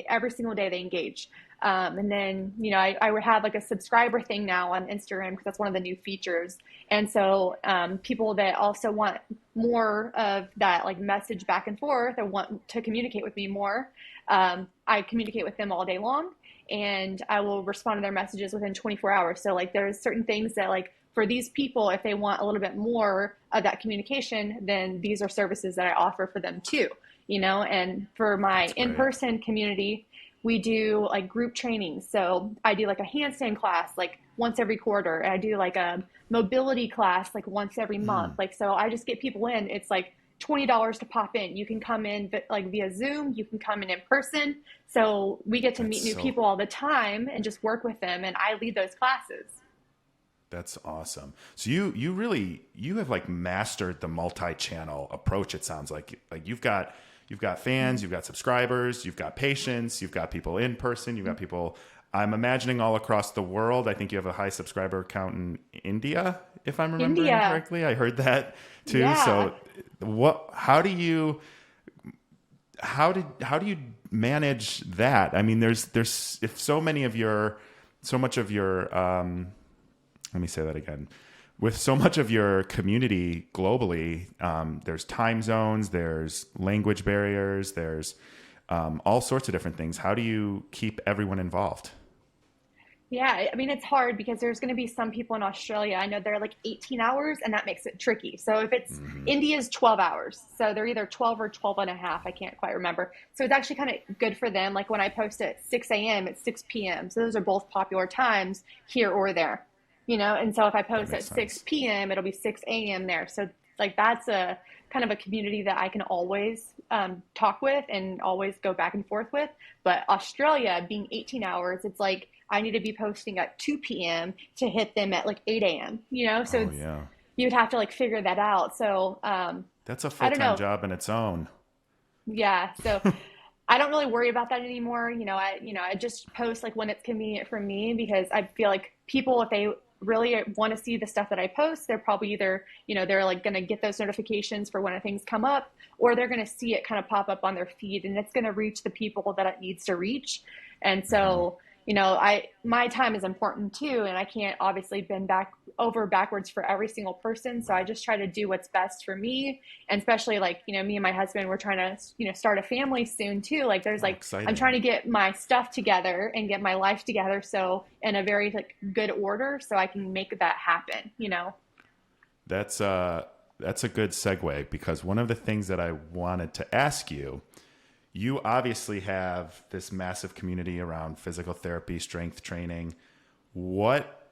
every single day they engage. And then, I would have like a subscriber thing now on Instagram because that's one of the new features. And so people that also want more of that like message back and forth or want to communicate with me more, I communicate with them all day long, and I will respond to their messages within 24 hours. So like there's certain things that like for these people, if they want a little bit more of that communication, then these are services that I offer for them too, and for my That's great. in-person community, we do like group training. So I do like a handstand class like once every quarter, and I do like a mobility class like once every month. Mm, Like, so I just get people in. It's like $20 to pop in. You can come in like via Zoom, you can come in person. So we get to that's meet new so people all the time and just work with them. And I lead those classes. That's awesome. So you really you have like mastered the multi-channel approach. It sounds like you've got fans, you've got subscribers, you've got patients, you've got people in person, you've got people. I'm imagining all across the world. I think you have a high subscriber count in India, if I'm remembering India. correctly. I heard that too. Yeah. So what? How do you manage that? I mean, there's if so much of your let me say that again. With so much of your community globally, there's time zones, there's language barriers, there's all sorts of different things. How do you keep everyone involved? Yeah, I mean, it's hard because there's going to be some people in Australia. I know they're like 18 hours, and that makes it tricky. So if it's Hmm. India's 12 hours, so they're either 12 or 12 and a half. I can't quite remember. So it's actually kind of good for them. Like when I post at 6 a.m., it's 6 p.m. So those are both popular times here or there, And so if I That post makes at sense. 6 p.m., it'll be 6 a.m. there. So like that's a kind of a community that I can always talk with and always go back and forth with. But Australia being 18 hours, it's like I need to be posting at 2 p.m. to hit them at like 8 a.m. So Oh it's yeah, you'd have to like figure that out. So that's a I don't full-time know. job in its own. Yeah. So I don't really worry about that anymore. I just post like when it's convenient for me because I feel like people, if they really want to see the stuff that I post, they're probably either, they're like going to get those notifications for when things come up, or they're going to see it kind of pop up on their feed, and it's going to reach the people that it needs to reach. And Hmm. so, my time is important too, and I can't obviously bend backwards for every single person. So I just try to do what's best for me, and especially like, me and my husband, we're trying to, start a family soon too. Like there's Oh, like, I'm trying exciting. to get my stuff together and get my life together. So in a very like good order so I can make that happen. That's uh that's a good segue because one of the things that I wanted to ask you, you obviously have this massive community around physical therapy, strength training. What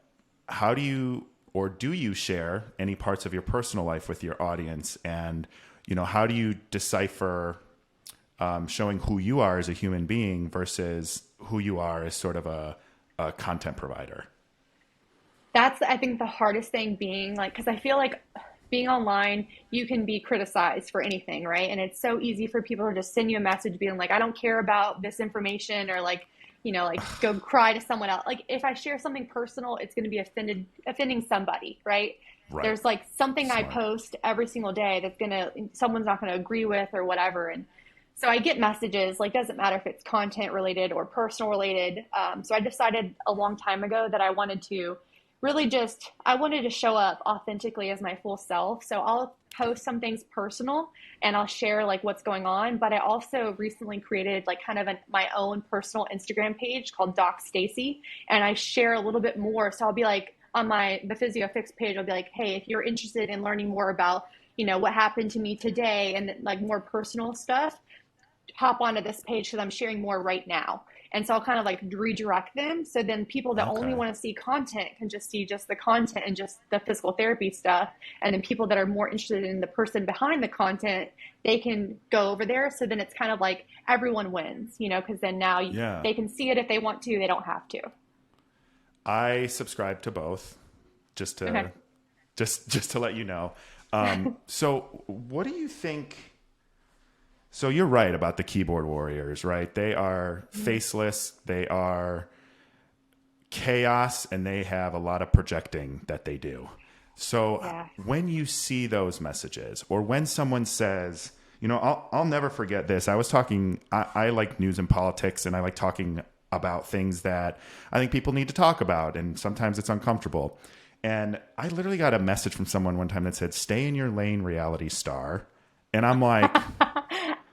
how do you or do you share any parts of your personal life with your audience? And how do you decipher showing who you are as a human being versus who you are as sort of a content provider? That's, I think, the hardest thing being like, because I feel like being online, you can be criticized for anything, right? And it's so easy for people to just send you a message being like, I don't care about this information, or like, like go cry to someone else. Like if I share something personal, it's going to be offending somebody, right? Right. There's like something I Smart. post every single day that's someone's not gonna agree with or whatever. And so I get messages, like, doesn't matter if it's content related or personal related. So I decided a long time ago that I wanted to I wanted to show up authentically as my full self. So I'll post some things personal and I'll share like what's going on. But I also recently created like kind of my own personal Instagram page called Doc Stacie, and I share a little bit more. So I'll be like on the Physio Fix page, I'll be like, hey, if you're interested in learning more about what happened to me today and like more personal stuff, hop onto this page because I'm sharing more right now. And so I'll kind of like redirect them. So then people that only Okay. want to see content can just see just the content and just the physical therapy stuff. And then people that are more interested in the person behind the content, they can go over there. So then it's kind of like everyone wins, because then now Yeah. they can see it if they want to, they don't have to. I subscribe to both, just Okay. to just to let you know. So what do you think? So you're right about the keyboard warriors, right? They are faceless, they are chaos, and they have a lot of projecting that they do. So Yeah. when you see those messages, or when someone says, I'll never forget this. I was talking, I like news and politics, and I like talking about things that I think people need to talk about, and sometimes it's uncomfortable. And I literally got a message from someone one time that said, "Stay in your lane, reality star." And I'm like,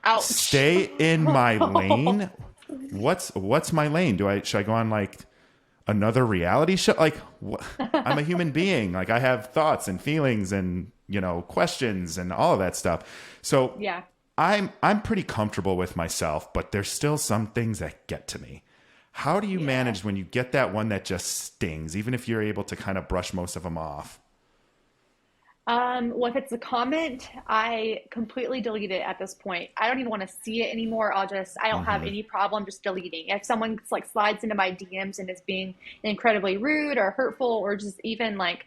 Ouch. stay in my lane? What's my lane? Should I go on like another reality show? Like, I'm a human being. Like, I have thoughts and feelings and, questions and all of that stuff. So Yeah. I'm pretty comfortable with myself, but there's still some things that get to me. How do you Yeah. manage when you get that one that just stings, even if you're able to kind of brush most of them off? Well, if it's a comment, I completely delete it at this point. I don't even want to see it anymore. I don't have any problem just deleting. If someone like slides into my DMs and is being incredibly rude or hurtful, or just even like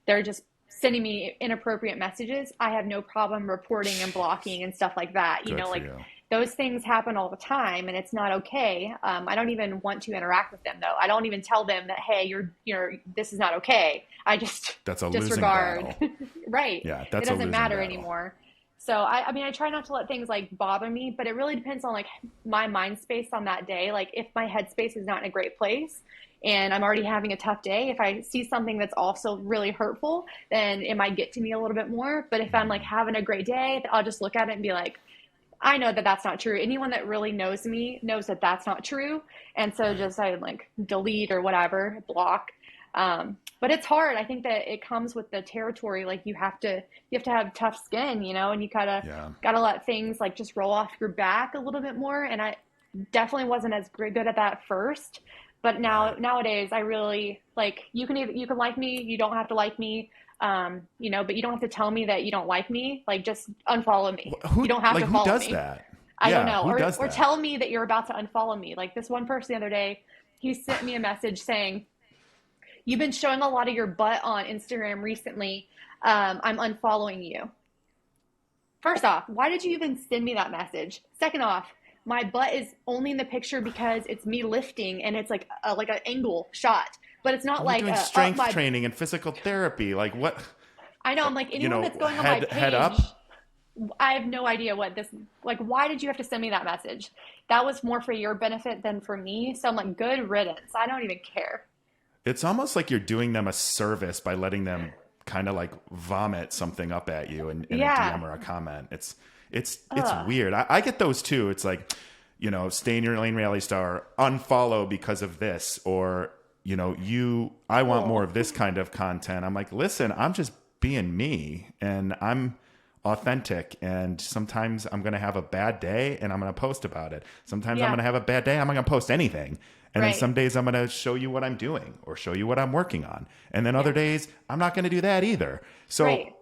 they're just sending me inappropriate messages, I have no problem reporting and blocking and stuff like that. Good for Like you. those things happen all the time and it's not okay. I don't even want to interact with them though. I don't even tell them that, hey, this is not okay. I just That's a losing disregard. battle. Right. Yeah, It that's a doesn't losing matter battle. anymore. So I mean, I try not to let things like bother me, but it really depends on like my mind space on that day. Like if my headspace is not in a great place and I'm already having a tough day, if I see something that's also really hurtful, then it might get to me a little bit more. But if I'm like having a great day, I'll just look at it and be like, I know that that's not true. Anyone that really knows me knows that that's not true. And so Right. just I like delete or whatever, block. But it's hard. I think that it comes with the territory. Like you have to have tough skin, and you Yeah. gotta let things like just roll off your back a little bit more. And I definitely wasn't as good at that first. But Right. nowadays I really like you can like me, you don't have to like me. But you don't have to tell me that you don't like me. Like just unfollow me. You don't have to Who follow does me. that? I don't Yeah, know. who does Or that? tell me that you're about to unfollow me. Like this one person the other day, he sent me a message saying, "You've been showing a lot of your butt on Instagram recently. I'm unfollowing you." First off, why did you even send me that message? Second off, my butt is only in the picture because it's me lifting and it's like an angle shot, but it's not We're like doing up strength my. training and physical therapy. Like what? I know. I'm like anyone that's going on my Head page. up. I have no idea what this like. Why did you have to send me that message? That was more for your benefit than for me. So I'm like, good riddance. I don't even care. It's almost like you're doing them a service by letting them kind of like vomit something up at you in a Yeah. DM or a comment. It's Ugh. weird. I get those too. It's like, stay in your lane, reality star, unfollow because of this, or I want more Cool. of this kind of content. I'm like, listen, I'm just being me, and I'm authentic, and sometimes I'm going to have a bad day and I'm going to post about it. Sometimes I'm going Yeah. to have a bad day, I'm not going to post anything. And then Right. some days I'm going to show you what I'm doing or show you what I'm working on. And then other Yeah. days I'm not going to do that either. So Right.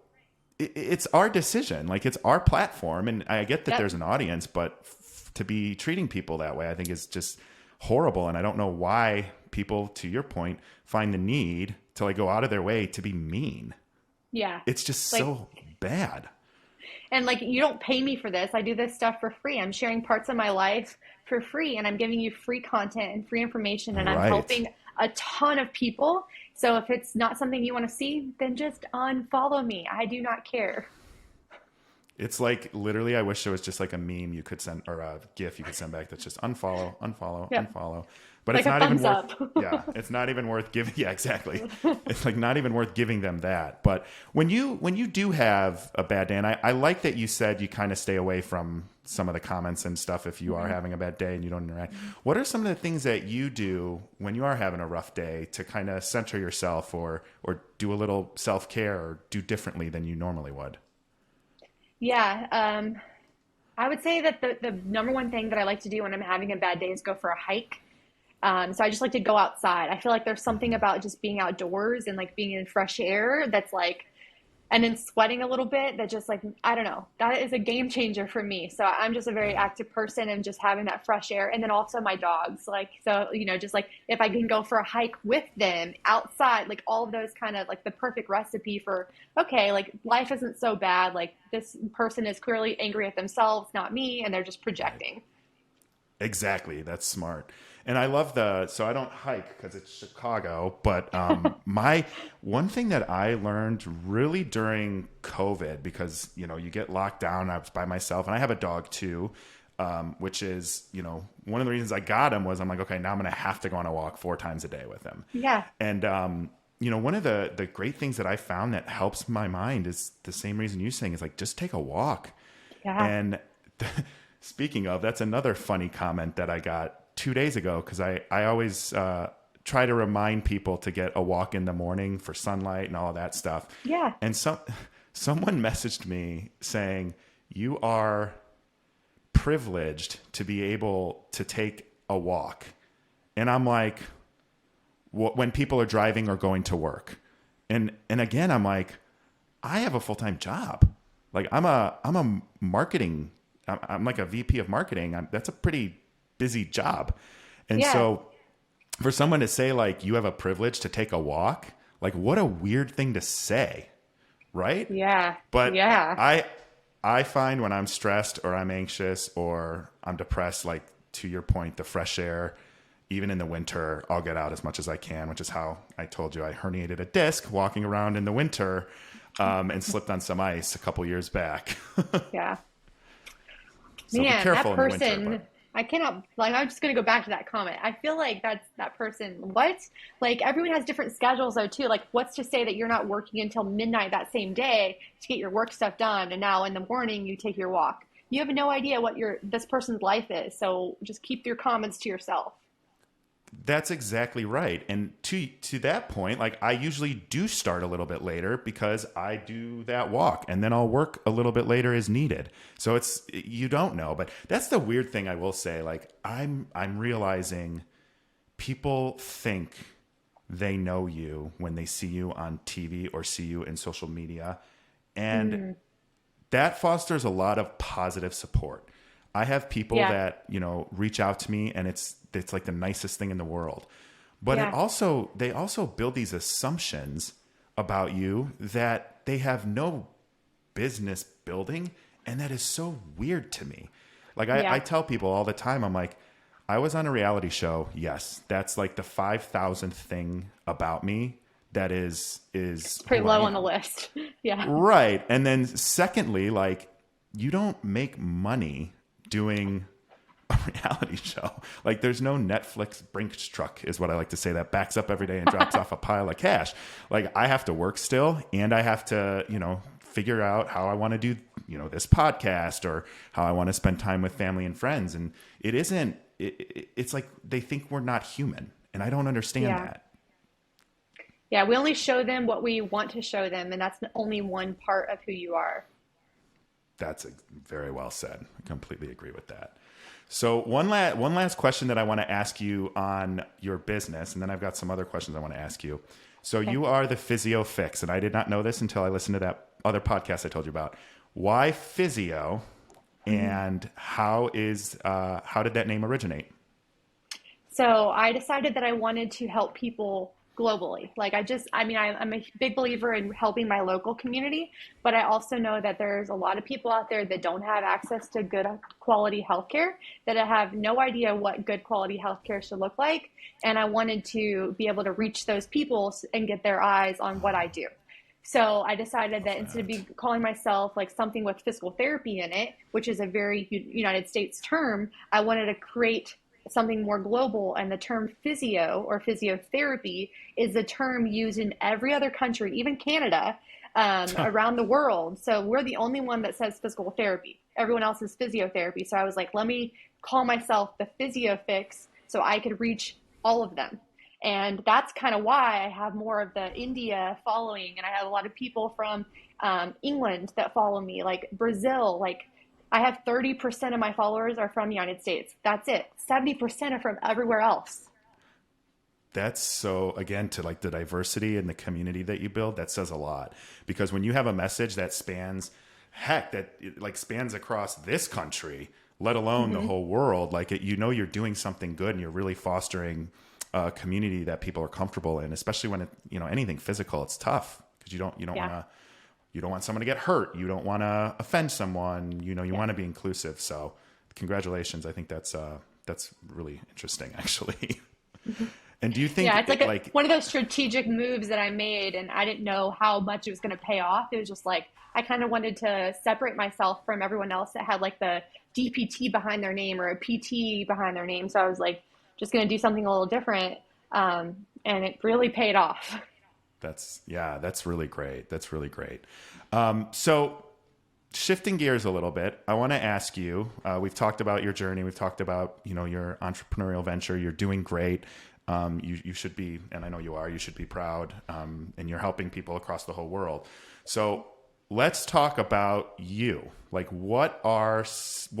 it's our decision. Like, it's our platform. And I get that Yep. there's an audience, but to be treating people that way, I think is just horrible. And I don't know why people, to your point, find the need to like go out of their way to be mean. Yeah. It's just Like, so bad. and like, you don't pay me for this. I do this stuff for free. I'm sharing parts of my life for free and I'm giving you free content and free information and I'm Right. helping a ton of people. So if it's not something you want to see, then just unfollow me. I do not care. It's like literally, I wish there was just like a meme you could send, or a GIF you could send back that's just unfollow, unfollow, Yeah. unfollow. But it's Like a not even thumbs worth, up. yeah, it's not even worth giving. Yeah, exactly. It's like not even worth giving them that. But when you do have a bad day, and I like that you said you kind of stay away from some of the comments and stuff if you are having a bad day and you don't interact. What are some of the things that you do when you are having a rough day to kind of center yourself or do a little self care or do differently than you normally would? Yeah. I would say that the number one thing that I like to do when I'm having a bad day is go for a hike. So I just like to go outside. I feel like there's something about just being outdoors and like being in fresh air that's like and then sweating a little bit, that just like, I don't know, that is a game changer for me. So I'm just a very active person, and just having that fresh air. And then also my dogs, like, so, just like if I can go for a hike with them outside, like all of those kind of like the perfect recipe for, okay, like life isn't so bad. Like this person is clearly angry at themselves, not me, and they're just Right. projecting. Exactly. That's smart. And I love so I don't hike because it's Chicago, but my one thing that I learned really during COVID, because, you get locked down, I was by myself and I have a dog too, which is, one of the reasons I got him was I'm like, okay, now I'm going to have to go on a walk 4 times a day with him. Yeah. And, one of the great things that I found that helps my mind is the same reason you're saying is like, just take a walk. Yeah. And speaking of, that's another funny comment that I got 2 days ago, because I always try to remind people to get a walk in the morning for sunlight and all of that stuff. Yeah. And someone messaged me saying, you are privileged to be able to take a walk. And I'm like, when people are driving or going to work. And again, I'm like, I have a full-time job. Like I'm a marketing, I'm like a VP of marketing. That's a pretty busy job. And Yeah. so for someone to say like, you have a privilege to take a walk, like what a weird thing to say. Right. Yeah. But Yeah. I find when I'm stressed or I'm anxious or I'm depressed, like to your point, the fresh air, even in the winter, I'll get out as much as I can, which is how I told you I herniated a disc walking around in the winter, and slipped on some ice a couple years back. Yeah. So be Man, careful that in the winter, person, but I cannot, like, I'm just going to go back to that comment. I feel like that's that person. What? Like, everyone has different schedules, though, too. Like, what's to say that you're not working until midnight that same day to get your work stuff done, and now in the morning you take your walk? You have no idea what this person's life is. So just keep your comments to yourself. that's exactly right. And to that point, like I usually do start a little bit later because I do that walk and then I'll work a little bit later as needed. So you don't know, but that's the weird thing I will say. Like I'm realizing people think they know you when they see you on TV or see you in social media. And Mm, that fosters a lot of positive support. I have people yeah. that, reach out to me and it's like the nicest thing in the world. But Yeah. they also build these assumptions about you that they have no business building, and that is so weird to me. Like I Yeah. tell people all the time, I'm like, I was on a reality show. Yes, that's like the 5,000th thing about me that is Pretty who I low on the am. list. Yeah. Right. And then secondly, like you don't make money doing a reality show. Like there's no Netflix Brinks truck is what I like to say that backs up every day and drops off a pile of cash. Like I have to work still, and I have to, figure out how I want to do, this podcast, or how I want to spend time with family and friends. And it's like they think we're not human, and I don't understand Yeah. that. Yeah. We only show them what we want to show them, and that's only one part of who you are. That's very well said. I completely agree with that. So one last question that I want to ask you on your business, and then I've got some other questions I want to ask you. So Okay. you are the Physio Fix, and I did not know this until I listened to that other podcast I told you about. Why physio, and how did that name originate? So I decided that I wanted to help people globally. Like I'm a big believer in helping my local community, but I also know that there's a lot of people out there that don't have access to good quality healthcare, that have no idea what good quality healthcare should look like. And I wanted to be able to reach those people and get their eyes on what I do. So I decided that instead of calling myself like something with physical therapy in it, which is a very United States term, I wanted to create something more global. And the term physio or physiotherapy is a term used in every other country, even Canada, around the world. So we're the only one that says physical therapy. Everyone else is physiotherapy. So I was like, let me call myself the Physio Fix so I could reach all of them. And that's kind of why I have more of the India following, and I have a lot of people from England that follow me, like Brazil. Like I have 30% of my followers are from the United States. That's it. 70% are from everywhere else. That's so, again, to like the diversity and the community that you build, that says a lot. Because when you have a message that spans, heck, that like spans across this country, let alone the whole world, like you're doing something good and you're really fostering a community that people are comfortable in, especially when anything physical, it's tough because you don't want to, you don't want someone to get hurt. You don't want to offend someone, you want to be inclusive. So congratulations. I think that's really interesting actually. And do you think Yeah, it's like one of those strategic moves that I made, and I didn't know how much it was going to pay off. It was just like I kind of wanted to separate myself from everyone else that had like the DPT behind their name or a PT behind their name. So I was like, just going to do something a little different, and it really paid off. That's really great. That's really great. So shifting gears a little bit, I want to ask you, we've talked about your journey. We've talked about, your entrepreneurial venture. You're doing great. You should be, and I know you are, you should be proud. And you're helping people across the whole world. So let's talk about you. Like what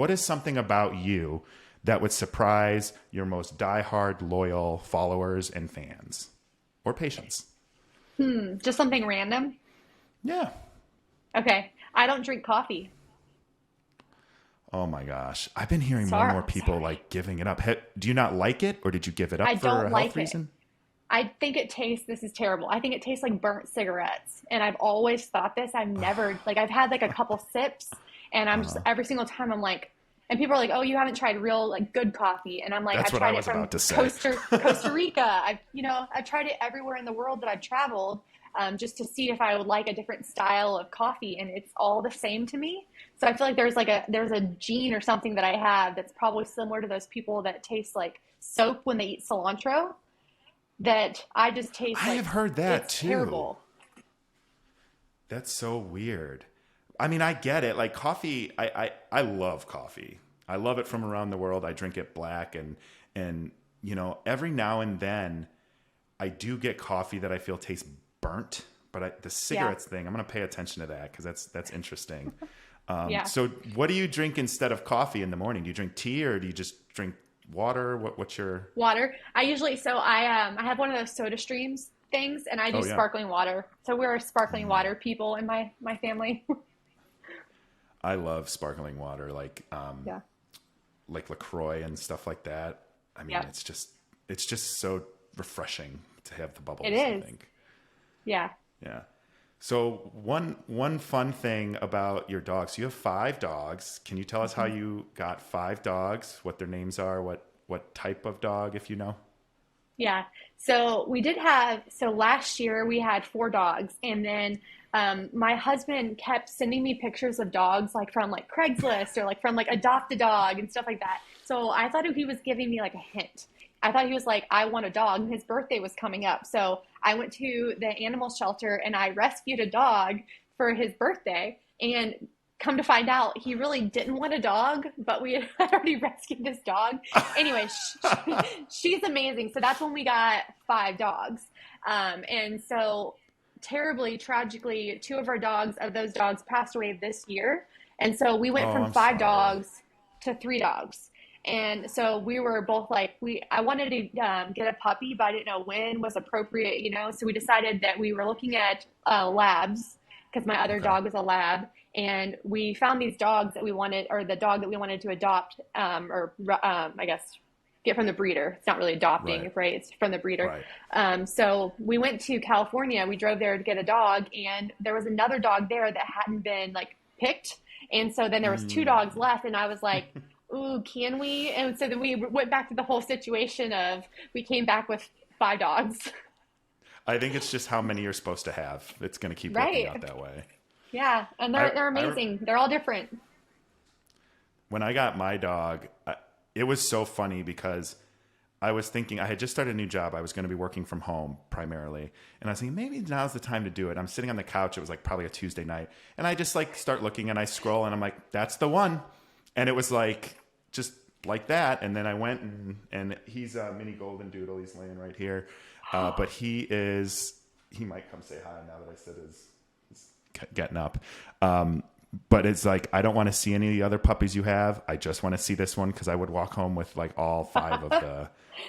is something about you that would surprise your most diehard loyal followers and fans or patients? Just something random. Yeah. Okay. I don't drink coffee. Oh my gosh. I've been hearing more and more people like giving it up. Do you not like it or did you give it up I for don't a like health reason? I think this is terrible. I think it tastes like burnt cigarettes. And I've always thought this. I've never, like, I've had like a couple sips and I'm just, every single time I'm like, and people are like, oh, you haven't tried real, like, good coffee. And I'm like, That's I've what I tried it was from about to say. Costa Rica. I've tried it everywhere in the world that I've traveled, just to see if I would like a different style of coffee. And it's all the same to me. So I feel like there's a gene or something that I have that's probably similar to those people that taste like soap when they eat cilantro, that I just taste I like have heard that it's too. terrible. That's so weird. I mean, I get it. Like coffee, I love coffee. I love it from around the world. I drink it black and every now and then I do get coffee that I feel tastes burnt, but the cigarettes thing, I'm going to pay attention to that because that's interesting. Yeah. So what do you drink instead of coffee in the morning? Do you drink tea or do you just drink water? What's your Water. I have one of those soda streams things and I do Oh yeah. sparkling water. So we're sparkling water people in my family. I love sparkling water Yeah. like LaCroix and stuff like that. I mean, Yeah. it's just so refreshing to have the bubbles, It I is. think. Yeah. Yeah. So one fun thing about your dogs, you have 5 dogs. Can you tell us how you got 5 dogs, what their names are, what type of dog, if you know? Yeah. So last year we had 4 dogs and then my husband kept sending me pictures of dogs like from like Craigslist or like from like Adopt a Dog and stuff like that. So I thought he was giving me like a hint. I thought he was like, I want a dog. And his birthday was coming up. So I went to the animal shelter and I rescued a dog for his birthday. And come to find out, he really didn't want a dog, but we had already rescued this dog. Anyway, she's amazing. So that's when we got 5 dogs. And so terribly, tragically, 2 of those dogs passed away this year. And so we went Oh, from I'm 5 sorry. dogs to 3 dogs. And so we were both like, I wanted to get a puppy, but I didn't know when was appropriate, So we decided that we were looking at labs because my other Okay. dog was a lab. And we found these dogs that we wanted, or the dog that we wanted to adopt, I guess, get from the breeder. It's not really adopting, right? It's from the breeder. Right. So we went to California. We drove there to get a dog, and there was another dog there that hadn't been like picked. And so then there was 2 dogs left, and I was like, ooh, can we? And so then we went back to the whole situation of we came back with 5 dogs. I think it's just how many you're supposed to have. It's going to keep working out that way. Yeah, and they're amazing. They're all different. When I got my dog, it was so funny because I was thinking I had just started a new job. I was going to be working from home primarily. And I was thinking, maybe now's the time to do it. I'm sitting on the couch. It was like probably a Tuesday night. And I just like start looking and I scroll and I'm like, that's the one. And it was like, just like that. And then I went and he's a mini golden doodle. He's laying right here. But he might come say hi now that I said he's getting up. but it's like, I don't want to see any of the other puppies you have. I just want to see this one, because I would walk home with like all 5 of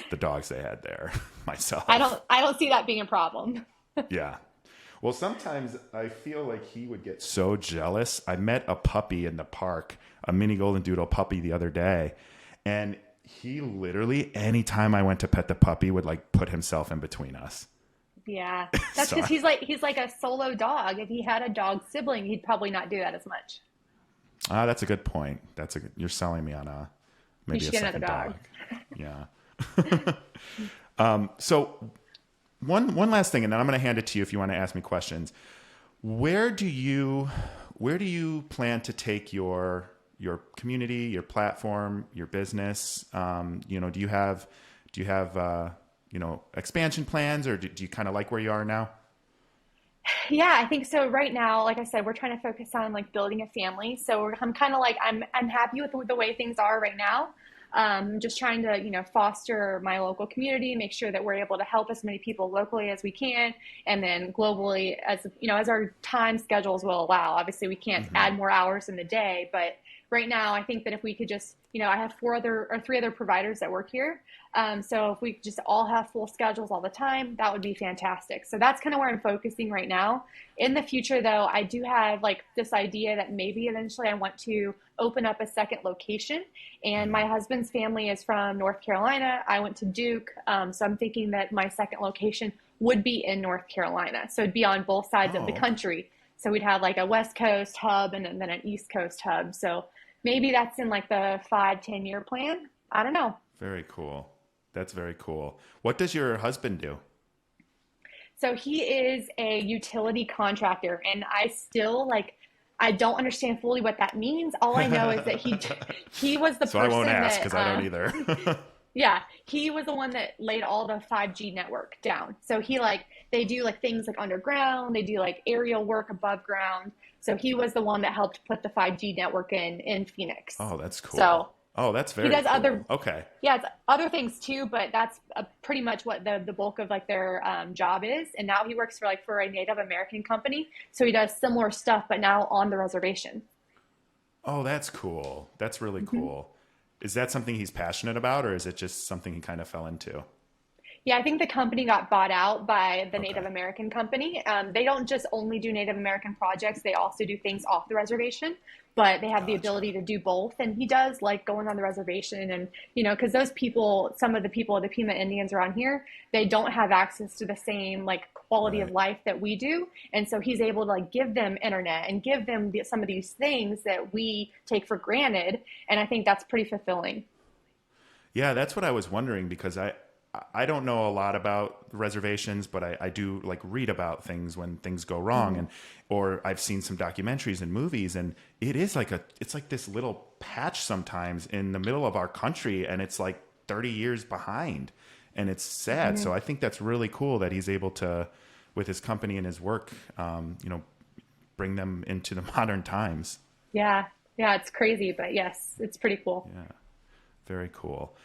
the dogs they had there myself. I don't see that being a problem. Yeah. Well, sometimes I feel like he would get so jealous. I met a puppy in the park, a mini golden doodle puppy, the other day, and he literally, anytime I went to pet the puppy, would like put himself in between us. Yeah. That's So, because he's like a solo dog. If he had a dog sibling, he'd probably not do that as much. that's a good point. You're selling me on You maybe should a get another second dog. dog. Yeah. So one last thing, and then I'm going to hand it to you if you want to ask me questions. Where do you plan to take your community, your platform, your business? Do you have expansion plans, or do you kind of like where you are now? Yeah, I think so. Right now, like I said, we're trying to focus on like building a family. So I'm kind of like I'm happy with the way things are right now. Just trying to foster my local community, make sure that we're able to help as many people locally as we can, and then globally as our time schedules will allow. Obviously, we can't add more hours in the day, but right now, I think that if we could just I have 3 other providers that work here. So if we could just all have full schedules all the time, that would be fantastic. So that's kind of where I'm focusing right now. In the future, though, I do have like this idea that maybe eventually I want to open up a second location. And my husband's family is from North Carolina. I went to Duke. So I'm thinking that my second location would be in North Carolina. So it'd be on both sides of the Oh, okay. country. So we'd have like a West Coast hub and then an East Coast hub. So maybe that's in like the 5-10 year plan. I don't know. Very cool. That's very cool. What does your husband do? So he is a utility contractor, and I don't understand fully what that means. All I know is that he was the So I person won't ask, that because I don't either. yeah, he was the one that laid all the 5G network down. So they do like things like underground, they do like aerial work above ground. So he was the one that helped put the 5G network in Phoenix. Oh, that's cool. So Oh, that's he very does cool. Okay. yeah, it's other things too, but that's pretty much what the bulk of like their job is. And now he works for a Native American company, so he does similar stuff, but now on the reservation. Oh, that's cool. That's really cool. Is that something he's passionate about, or is it just something he kind of fell into? Yeah, I think the company got bought out by the Okay. Native American company. They don't just only do Native American projects, they also do things off the reservation, but they have the Gotcha. ability to do both. And he does like going on the reservation and, because those people, some of the people, the Pima Indians around here, they don't have access to the same like quality of Right. life that we do. And so he's able to like give them internet and give them some of these things that we take for granted. And I think that's pretty fulfilling. Yeah, that's what I was wondering, because I don't know a lot about reservations, but I do like read about things when things go wrong, or I've seen some documentaries and movies, and it's like this little patch sometimes in the middle of our country, and it's like 30 years behind, and it's sad. So I think that's really cool that he's able to, with his company and his work, bring them into the modern times. Yeah. Yeah, it's crazy, but yes, it's pretty cool. Yeah. Very cool.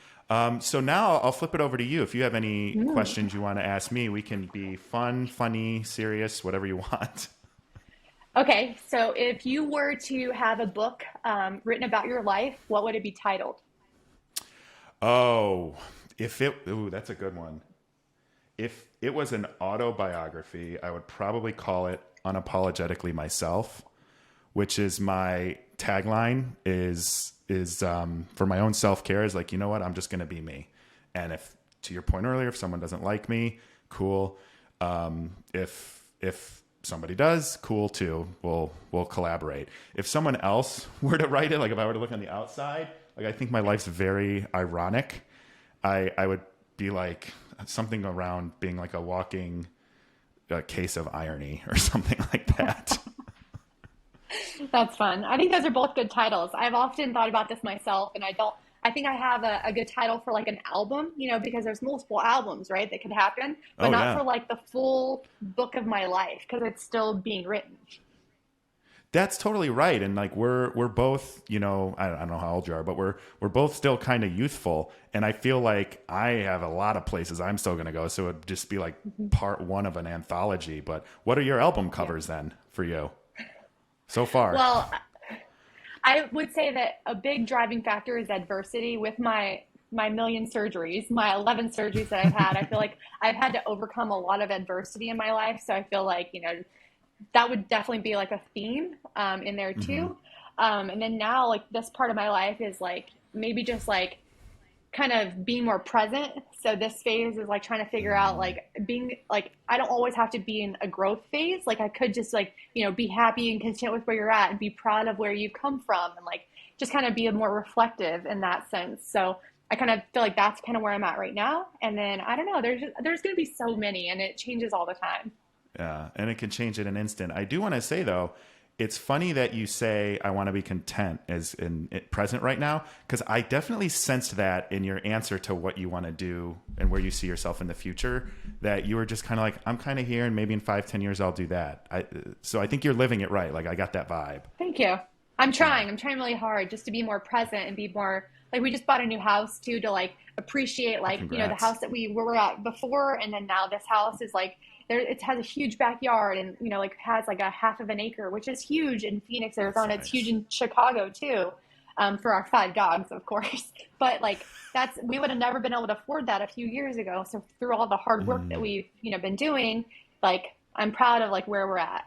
So now I'll flip it over to you. If you have any questions you want to ask me, we can be fun, funny, serious, whatever you want. Okay, so if you were to have a book written about your life, what would it be titled? Oh, that's a good one. If it was an autobiography, I would probably call it Unapologetically Myself, which is my tagline is for my own self-care, is like, you know what, I'm just going to be me. And if, to your point earlier, if someone doesn't like me, cool. If somebody does, cool too. We'll collaborate. If someone else were to write it, like if I were to look on the outside, like I think my life's very ironic. I would be like something around being like a walking case of irony or something like that. That's fun. I think those are both good titles. I've often thought about this myself, and I think I have a good title for like an album, because there's multiple albums, right, that could happen, but Oh not yeah. for like the full book of my life because it's still being written. That's totally right. And like we're both, I don't know how old you are, but we're both still kind of youthful. And I feel like I have a lot of places I'm still gonna go. So it'd just be like part one of an anthology. But what are your album Yeah. covers then for you so far? Well, I would say that a big driving factor is adversity. With my million surgeries, my 11 surgeries that I've had, I feel like I've had to overcome a lot of adversity in my life. So I feel like, that would definitely be like a theme in there Hmm. too. And then now, like this part of my life is like maybe just like kind of being more present. So this phase is like trying to figure out like being like I don't always have to be in a growth phase. Like I could just like, be happy and content with where you're at and be proud of where you've come from and like just kind of be more reflective in that sense. So I kind of feel like that's kind of where I'm at right now. And then I don't know, there's going to be so many and it changes all the time. Yeah, and it can change in an instant. I do want to say though, it's funny that you say I want to be content as in it present right now, because I definitely sensed that in your answer to what you want to do and where you see yourself in the future. That you were just kind of like, I'm kind of here, and maybe in 5, 10 years I'll do that. So I think you're living it right. Like I got that vibe. Thank you. I'm Yeah. trying. I'm trying really hard just to be more present and be more like we just bought a new house too to like appreciate Oh, like, the congrats. house that we were at before and then now this house is like there it has a huge backyard and like has like a half of an acre, which is huge in Phoenix, That's Arizona. It's huge nice. in Chicago too. For our 5 dogs, of course. But like that's we would have never been able to afford that a few years ago. So through all the hard work that Mm. we've, been doing, like I'm proud of like where we're at.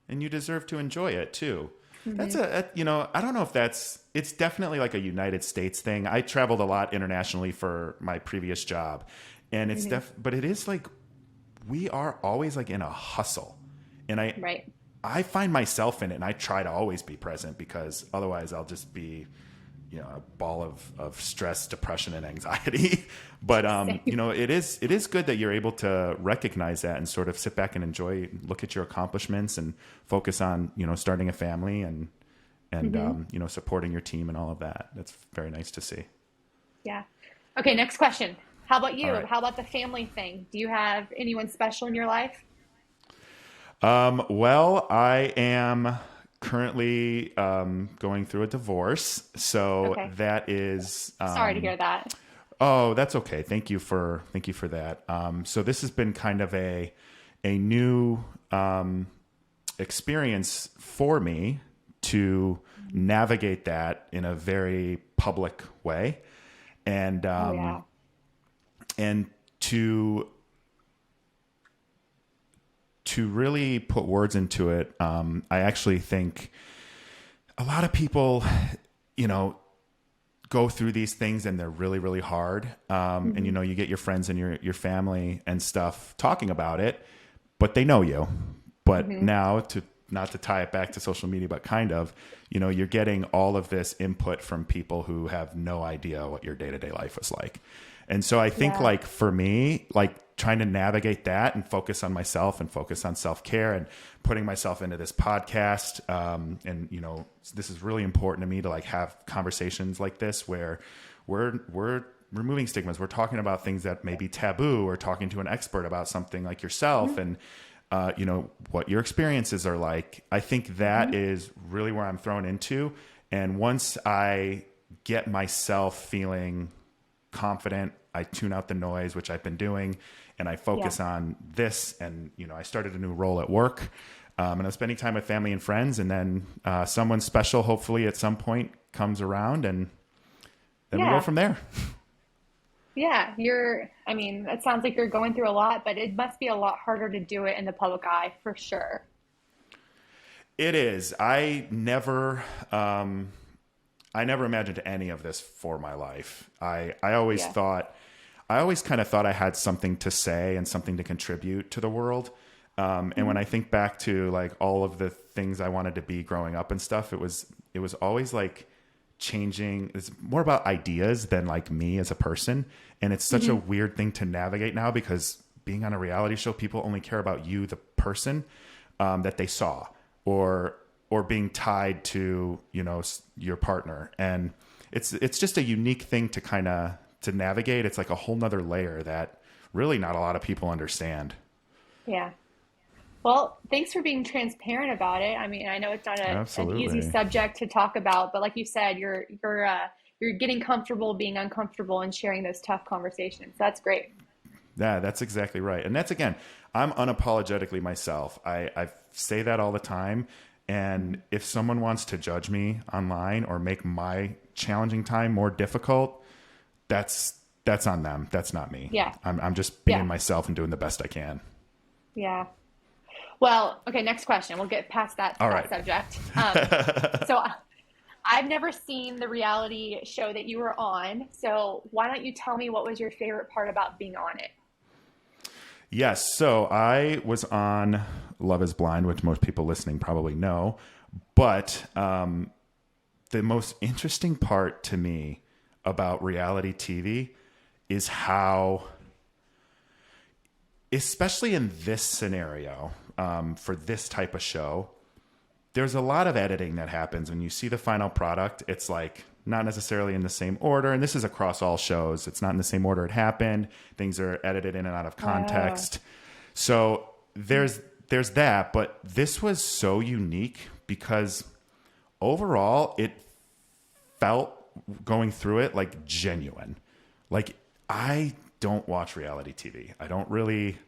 And you deserve to enjoy it too. That's Hmm. I don't know if it's definitely like a United States thing. I traveled a lot internationally for my previous job, and Hmm. but it is like we are always like in a hustle. And Right. I find myself in it, and I try to always be present because otherwise I'll just be, a ball of stress, depression, and anxiety. But Same. it is good that you're able to recognize that and sort of sit back and enjoy, look at your accomplishments, and focus on starting a family and Hmm. supporting your team and all of that. That's very nice to see. Yeah. Okay, next question. How about All you? right. How about the family thing? Do you have anyone special in your life? Well, I am currently going through a divorce, so Okay. that is Sorry to hear that. oh, that's okay. Thank you for that. So this has been kind of a new experience for me to navigate that in a very public way, and Oh yeah. and to really put words into it. I actually think a lot of people, you know, go through these things and they're really, really hard. And Hmm. you get your friends and your family and stuff talking about it, but they know you. But Hmm. now, to not to tie it back to social media, but kind of, you're getting all of this input from people who have no idea what your day to day life was like. And so I think, Yeah. like, for me, like, trying to navigate that and focus on myself and focus on self care and putting myself into this podcast. And this is really important to me to like have conversations like this where we're removing stigmas. We're talking about things that may be taboo, or talking to an expert about something like yourself, and what your experiences are like. I think that Hmm. is really where I'm thrown into. And once I get myself feeling confident, I tune out the noise, which I've been doing, and I Yeah. focus on this. And I started a new role at work, and I'm spending time with family and friends, and then someone special, hopefully at some point, comes around, and then we go Yeah. from there. Yeah. I mean, it sounds like you're going through a lot, but it must be a lot harder to do it in the public eye for sure. It is. I never imagined any of this for my life. Yeah. I always kind of thought I had something to say and something to contribute to the world. And when Hmm. I think back to like all of the things I wanted to be growing up and stuff, it was always like changing. It's more about ideas than like me as a person. And it's such a Hmm. weird thing to navigate now, because being on a reality show, people only care about you, the person, that they saw, or being tied to your partner. And it's just a unique thing to kind of to navigate. It's like a whole nother layer that really not a lot of people understand. Yeah. Well, thanks for being transparent about it. I mean, I know it's not an easy Absolutely. subject to talk about, but like you said, you're getting comfortable being uncomfortable and sharing those tough conversations. That's great. Yeah, that's exactly right. And that's, again, I'm unapologetically myself. I say that all the time. And if someone wants to judge me online or make my challenging time more difficult, that's on them. That's not me. Yeah. I'm just Yeah. being myself and doing the best I can. Yeah. Well, okay, next question. We'll get past All that right. subject. So I've never seen the reality show that you were on. So why don't you tell me what was your favorite part about being on it? Yes. So I was on Love is Blind, which most people listening probably know. But the most interesting part to me about reality TV is how, especially in this scenario, for this type of show, there's a lot of editing that happens when you see the final product. It's like not necessarily in the same order. And this is across all shows. It's not in the same order it happened. Things are edited in and out of context. So there's that. But this was so unique because overall it felt going through it like genuine. Like I don't watch reality TV. I don't really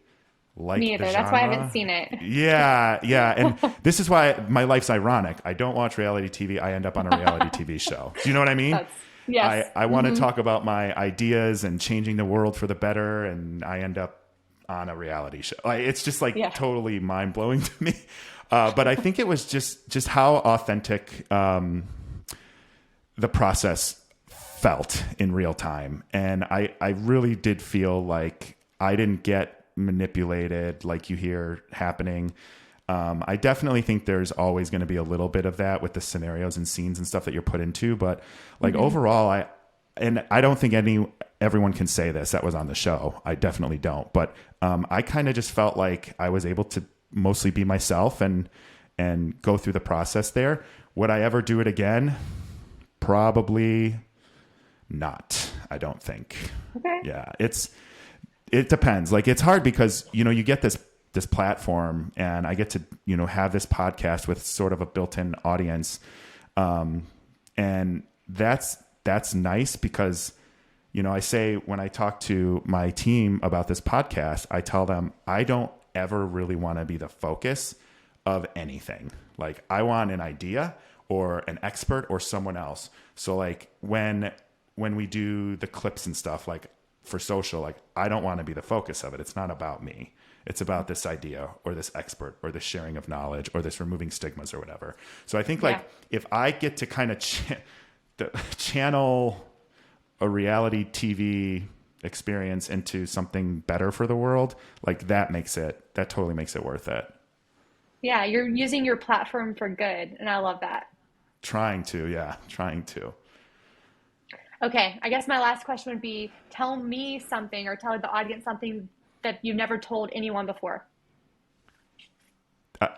like Me either. the That's why I genre. haven't seen it. Yeah. And this is why my life's ironic. I don't watch reality TV. I end up on a reality TV show. Do you know what I mean? Yes. I want to talk about my ideas and changing the world for the better. And I end up on a reality show. Like, it's just like totally mind blowing to me. But I think it was just how authentic, the process felt in real time. And I really did feel like I didn't get manipulated like you hear happening. I definitely think there's always going to be a little bit of that with the scenarios and scenes and stuff that you're put into. But like overall, I don't think everyone can say this that was on the show. I definitely don't. But I kind of just felt like I was able to mostly be myself and go through the process there. Would I ever do it again? Probably not. I don't think. Okay. Yeah, it depends. Like it's hard because, you get this platform and I get to, have this podcast with sort of a built-in audience. And that's nice because, I say when I talk to my team about this podcast, I tell them I don't ever really want to be the focus of anything. Like I want an idea or an expert or someone else. So like when we do the clips and stuff, like for social, like I don't want to be the focus of it. It's not about me. It's about this idea or this expert or this sharing of knowledge or this removing stigmas or whatever. So I think like if I get to kind of channel a reality TV experience into something better for the world, like that totally makes it worth it. Yeah, you're using your platform for good, and I love that. Trying to. Okay, I guess my last question would be tell me something or tell the audience something that you've never told anyone before.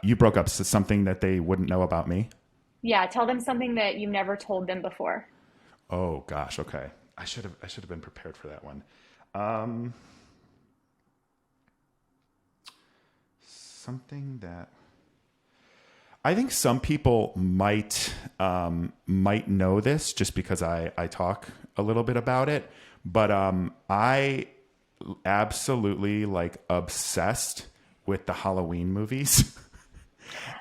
You broke up. So something that they wouldn't know about me? Yeah, tell them something that you never told them before. Oh gosh, okay. I should have been prepared for that one. Something that I think some people might know this just because I talk a little bit about it, but I absolutely like obsessed with the Halloween movies.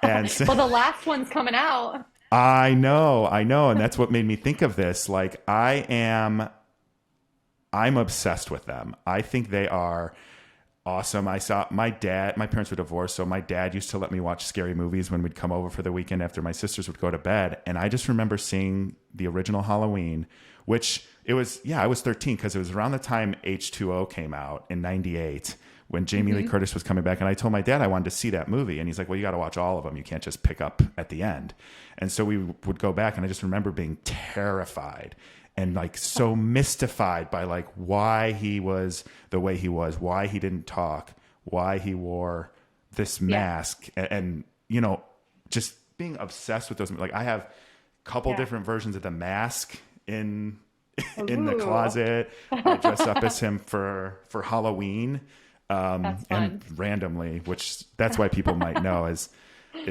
And Well, the last one's coming out. I know. And that's what made me think of this. Like I'm obsessed with them. I think they are awesome. I saw my parents were divorced. So my dad used to let me watch scary movies when we'd come over for the weekend after my sisters would go to bed. And I just remember seeing the original Halloween, which I was 13 because it was around the time H2O came out in 98 when Jamie Lee Curtis was coming back. And I told my dad I wanted to see that movie. And he's like, well, you got to watch all of them. You can't just pick up at the end. And so we would go back and I just remember being terrified and like so mystified by like why he was the way he was, why he didn't talk, why he wore this mask and just being obsessed with those. Like I have a couple different versions of the mask in the closet. I dress up as him for Halloween. And randomly, which that's why people might know is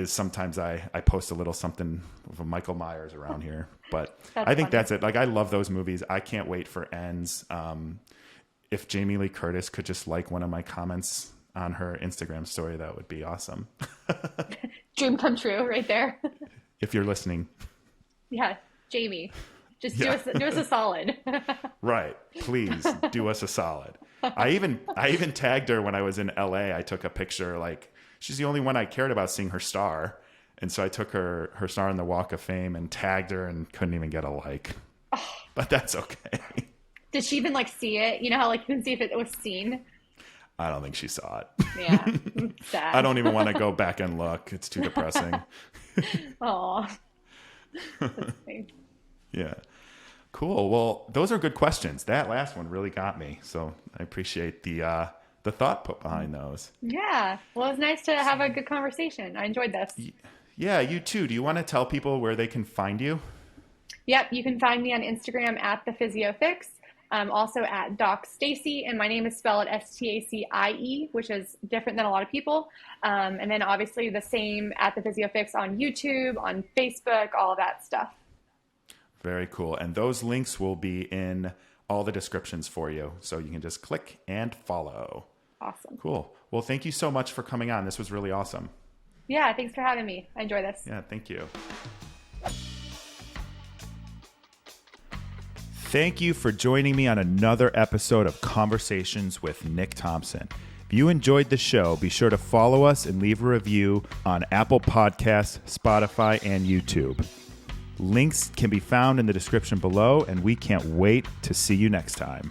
sometimes I post a little something of a Michael Myers around here, but I think that's it. Like, I love those movies. I can't wait for Ends. If Jamie Lee Curtis could just like one of my comments on her Instagram story, that would be awesome. Dream come true right there. If you're listening. Yeah, Jamie, just Yeah. do us a solid. Right. Please do us a solid. I even tagged her when I was in LA. I took a picture, like, she's the only one I cared about seeing her star. And so I took her star on the Walk of Fame and tagged her and couldn't even get a like. But that's okay. Did she even like see it? You know how like you can see if it was seen? I don't think she saw it. Yeah. Sad. I don't even want to go back and look. It's too depressing. Aw. That's nice. Yeah. Cool. Well, those are good questions. That last one really got me. So I appreciate the thought put behind those. Yeah. Well, it was nice to have a good conversation. I enjoyed this. Yeah, you too. Do you want to tell people where they can find you? Yep. You can find me on Instagram at the Physio Fix. Also at Doc Stacie, and my name is spelled Stacie, which is different than a lot of people. And then obviously the same at the Physio Fix on YouTube, on Facebook, all of that stuff. Very cool. And those links will be in all the descriptions for you. So you can just click and follow. Awesome. Cool. Well, thank you so much for coming on. This was really awesome. Yeah, thanks for having me. I enjoy this. Yeah, thank you. Thank you for joining me on another episode of Conversations with Nick Thompson. If you enjoyed the show, be sure to follow us and leave a review on Apple Podcasts, Spotify, and YouTube. Links can be found in the description below, and we can't wait to see you next time.